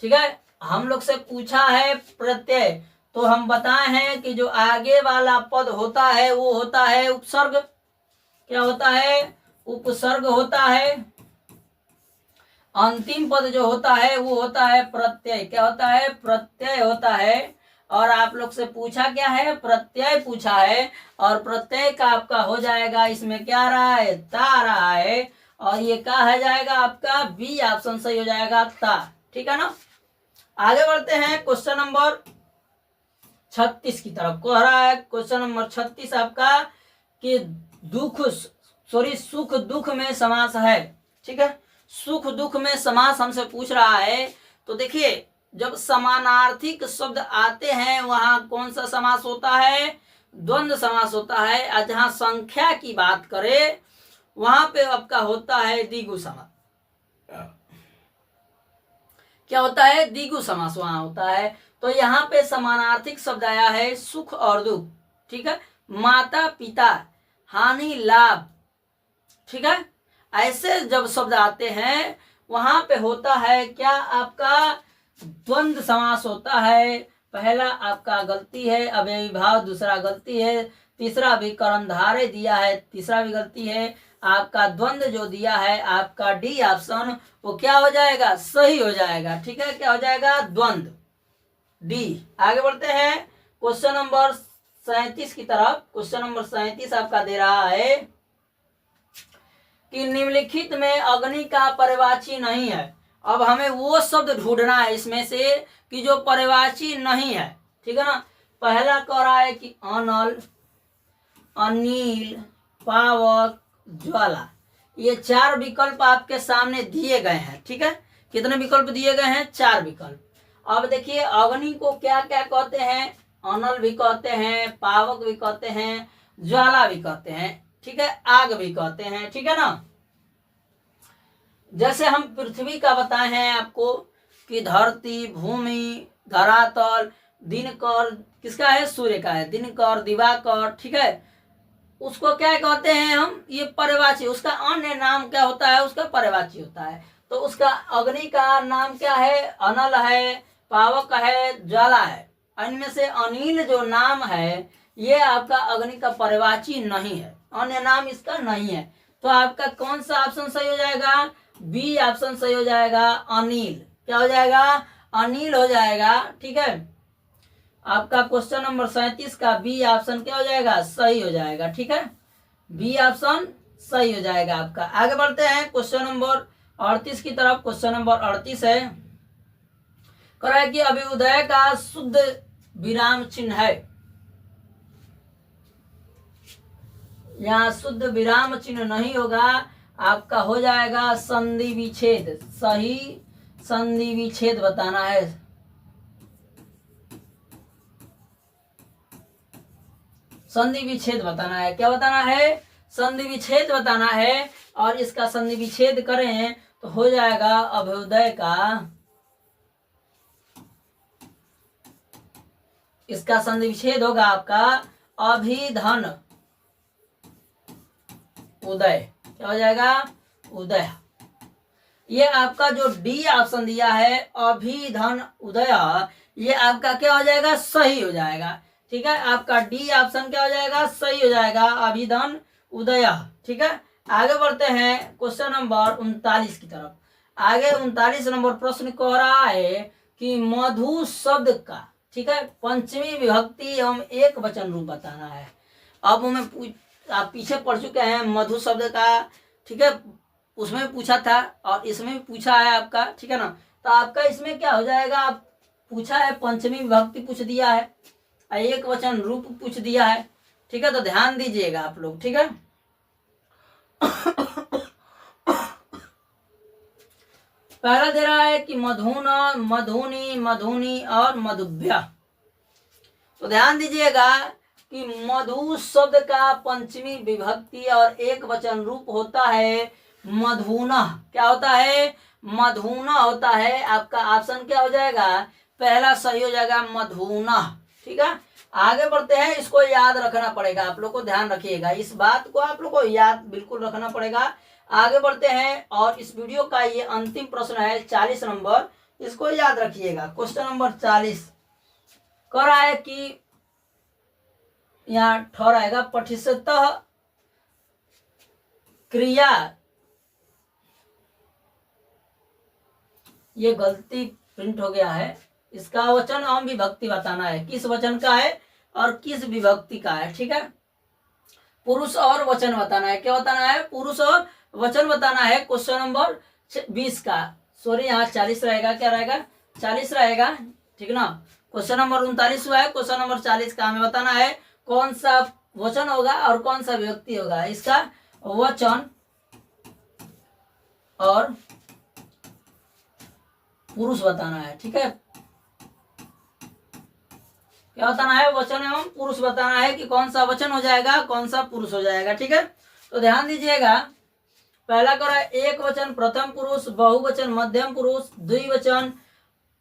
ठीक है, हम लोग से पूछा है प्रत्यय, तो हम बताए हैं कि जो आगे वाला पद होता है वो होता है उपसर्ग। क्या होता है? उपसर्ग होता है। अंतिम पद जो होता है वो होता है प्रत्यय। क्या होता है? प्रत्यय होता है। और आप लोग से पूछा क्या है? प्रत्यय पूछा है और प्रत्यय का आपका हो जाएगा, इसमें क्या रहा है? ता रहा है और ये क्या है जाएगा आपका? बी ऑप्शन सही हो जाएगा, ता। ठीक है ना, आगे बढ़ते हैं क्वेश्चन नंबर 36 की तरफ कह रहा है। क्वेश्चन नंबर 36 आपका कि सुख दुख में समास है। ठीक है, सुख दुख में समास हमसे पूछ रहा है। तो देखिए, जब समानार्थिक शब्द आते हैं वहां कौन सा समास होता है? द्वंद्व समास होता है। और जहां संख्या की बात करें वहां पे आपका होता है द्विगु समास। क्या होता है? द्विगु समास वहां होता है। तो यहाँ पे समानार्थिक शब्द आया है सुख और दुख। ठीक है, माता पिता, हानि लाभ। ठीक है, ऐसे जब शब्द आते हैं वहां पे होता है क्या? आपका द्वंद्व समास होता है। पहला आपका गलती है, अव्ययी भाव, दूसरा गलती है, तीसरा भी कर्णधारय दिया है, तीसरा भी गलती है। आपका द्वंद्व जो दिया है आपका डी ऑप्शन, वो क्या हो जाएगा? सही हो जाएगा। ठीक है, क्या हो जाएगा? द्वंद्व, डी। आगे बढ़ते हैं क्वेश्चन नंबर 37 की तरफ। क्वेश्चन नंबर 37 आपका दे रहा है कि निम्नलिखित में अग्नि का पर्यायवाची नहीं है। अब हमें वो शब्द ढूंढना है इसमें से कि जो पर्यायवाची नहीं है। ठीक है ना। पहला कह रहा है कि अनल, अनिल, पावक, ज्वाला। ये 4 विकल्प आपके सामने दिए गए हैं। ठीक है, कितने विकल्प दिए गए हैं? 4 विकल्प। अब देखिए, अग्नि को क्या क्या कहते हैं? अनल भी कहते हैं, पावक भी कहते हैं, ज्वाला भी कहते हैं। ठीक है, आग भी कहते हैं। ठीक है ना। जैसे हम पृथ्वी का बताए हैं आपको कि धरती, भूमि, धरातल, दिनकर किसका है? सूर्य का है। दिनकर, दिवाकर। ठीक है, उसको क्या कहते हैं हम? ये पर्यायवाची। उसका अन्य नाम क्या होता है? उसका पर्यायवाची होता है। तो उसका अग्नि का नाम क्या है? अनल है, पावक है, ज्वाला है। इनमें से अनिल जो नाम है ये आपका अग्नि का पर्यायवाची नहीं है, अन्य नाम इसका नहीं है। तो आपका कौन सा ऑप्शन सही हो जाएगा? बी ऑप्शन सही हो जाएगा, अनिल। क्या हो जाएगा? अनिल हो जाएगा। ठीक है, आपका क्वेश्चन नंबर 37 का बी ऑप्शन क्या हो जाएगा? सही हो जाएगा। ठीक है, बी ऑप्शन सही हो जाएगा आपका। आगे बढ़ते हैं क्वेश्चन नंबर 38 की तरफ। क्वेश्चन नंबर 38 है, कह रहा है कि अभ्युदय का शुद्ध विराम चिन्ह है। यहाँ शुद्ध विराम चिन्ह नहीं होगा, आपका हो जाएगा संधि विच्छेद। सही संधि विच्छेद बताना है। संधि विच्छेद बताना है। क्या बताना है? संधि विच्छेद बताना है। और इसका संधि विच्छेद करें तो हो जाएगा अभ्युदय का, इसका संधि विच्छेद होगा आपका अभिधन उदय। क्या हो जाएगा? उदय। ये आपका जो डी ऑप्शन दिया है अभिधन उदय, ये आपका क्या हो जाएगा? सही हो जाएगा। ठीक है, आपका डी ऑप्शन क्या हो जाएगा? सही हो जाएगा, अभिधन उदय। ठीक है, आगे बढ़ते हैं क्वेश्चन नंबर 39 की तरफ। आगे 39 नंबर प्रश्न कह रहा है कि मधु शब्द का, ठीक है, पंचमी विभक्ति एवं एक वचन रूप बताना है। अब हमें आप पीछे पढ़ चुके हैं मधु शब्द का। ठीक है, उसमें पूछा था और इसमें भी पूछा है आपका। ठीक है ना। तो आपका इसमें क्या हो जाएगा? आप पूछा है पंचमी विभक्ति पूछ दिया है, एक वचन रूप पूछ दिया है। ठीक है, तो ध्यान दीजिएगा आप लोग। ठीक है, पहला दे रहा है कि मधुना, मधुनी, मधुनी और मधुभ्या। तो ध्यान दीजिएगा कि मधु शब्द का पंचमी विभक्ति और एक वचन रूप होता है मधुना। क्या होता है? मधुना होता है। आपका ऑप्शन क्या हो जाएगा? पहला सही हो जाएगा, मधुना। ठीक है, आगे बढ़ते हैं। इसको याद रखना पड़ेगा, आप लोग को ध्यान रखिएगा, इस बात को आप लोग को याद बिल्कुल रखना पड़ेगा। आगे बढ़ते हैं और इस वीडियो का ये अंतिम प्रश्न है 40 नंबर, इसको याद रखिएगा। क्वेश्चन नंबर 40 कह रहा है कि यहाँ ठहराएगा पठिष्यतः क्रिया, ये गलती प्रिंट हो गया है। इसका वचन एवं विभक्ति बताना है, किस वचन का है और किस विभक्ति का है। ठीक है, पुरुष और वचन बताना है। क्या बताना है? पुरुष और वचन बताना है। क्वेश्चन नंबर 20 का, सॉरी यहाँ 40 रहेगा, क्या रहेगा? 40 रहेगा। ठीक ना, क्वेश्चन नंबर 39 हुआ है। क्वेश्चन नंबर 40 का हमें बताना है कौन सा वचन होगा और कौन सा व्यक्ति होगा। इसका वचन और पुरुष बताना है। ठीक है, क्या बताना है? वचन एवं पुरुष बताना है कि कौन सा वचन हो जाएगा, कौन सा पुरुष हो जाएगा। ठीक है, तो ध्यान दीजिएगा। पहला करो एक वचन प्रथम पुरुष, बहुवचन मध्यम पुरुष, द्विवचन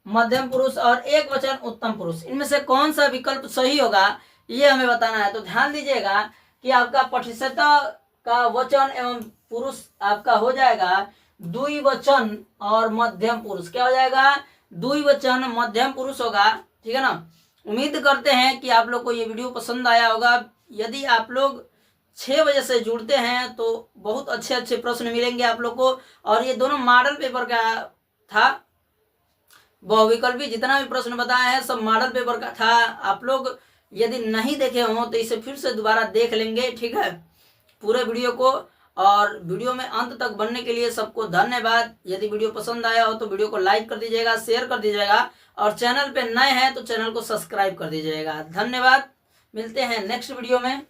मध्यम पुरुष और एक वचन उत्तम पुरुष। इनमें से कौन सा विकल्प सही होगा ये हमें बताना है। तो ध्यान दीजिएगा कि आपका पठिष्यता का वचन एवं पुरुष आपका हो जाएगा द्विवचन और मध्यम पुरुष। क्या हो जाएगा? द्विवचन मध्यम पुरुष होगा। ठीक है ना। उम्मीद करते हैं कि आप लोग को ये वीडियो पसंद आया होगा। यदि आप लोग 6 बजे से जुड़ते हैं तो बहुत अच्छे अच्छे प्रश्न मिलेंगे आप लोग को। और ये दोनों मॉडल पेपर का था, बहुविकल्पी जितना भी प्रश्न बताए हैं सब मॉडल पेपर का था। आप लोग यदि नहीं देखे हो तो इसे फिर से दोबारा देख लेंगे। ठीक है, पूरे वीडियो को। और वीडियो में अंत तक बनने के लिए सबको धन्यवाद। यदि वीडियो पसंद आया हो तो वीडियो को लाइक कर दीजिएगा, शेयर कर दीजिएगा और चैनल पे नए हैं तो चैनल को सब्सक्राइब कर दीजिएगा। धन्यवाद, मिलते हैं नेक्स्ट वीडियो में।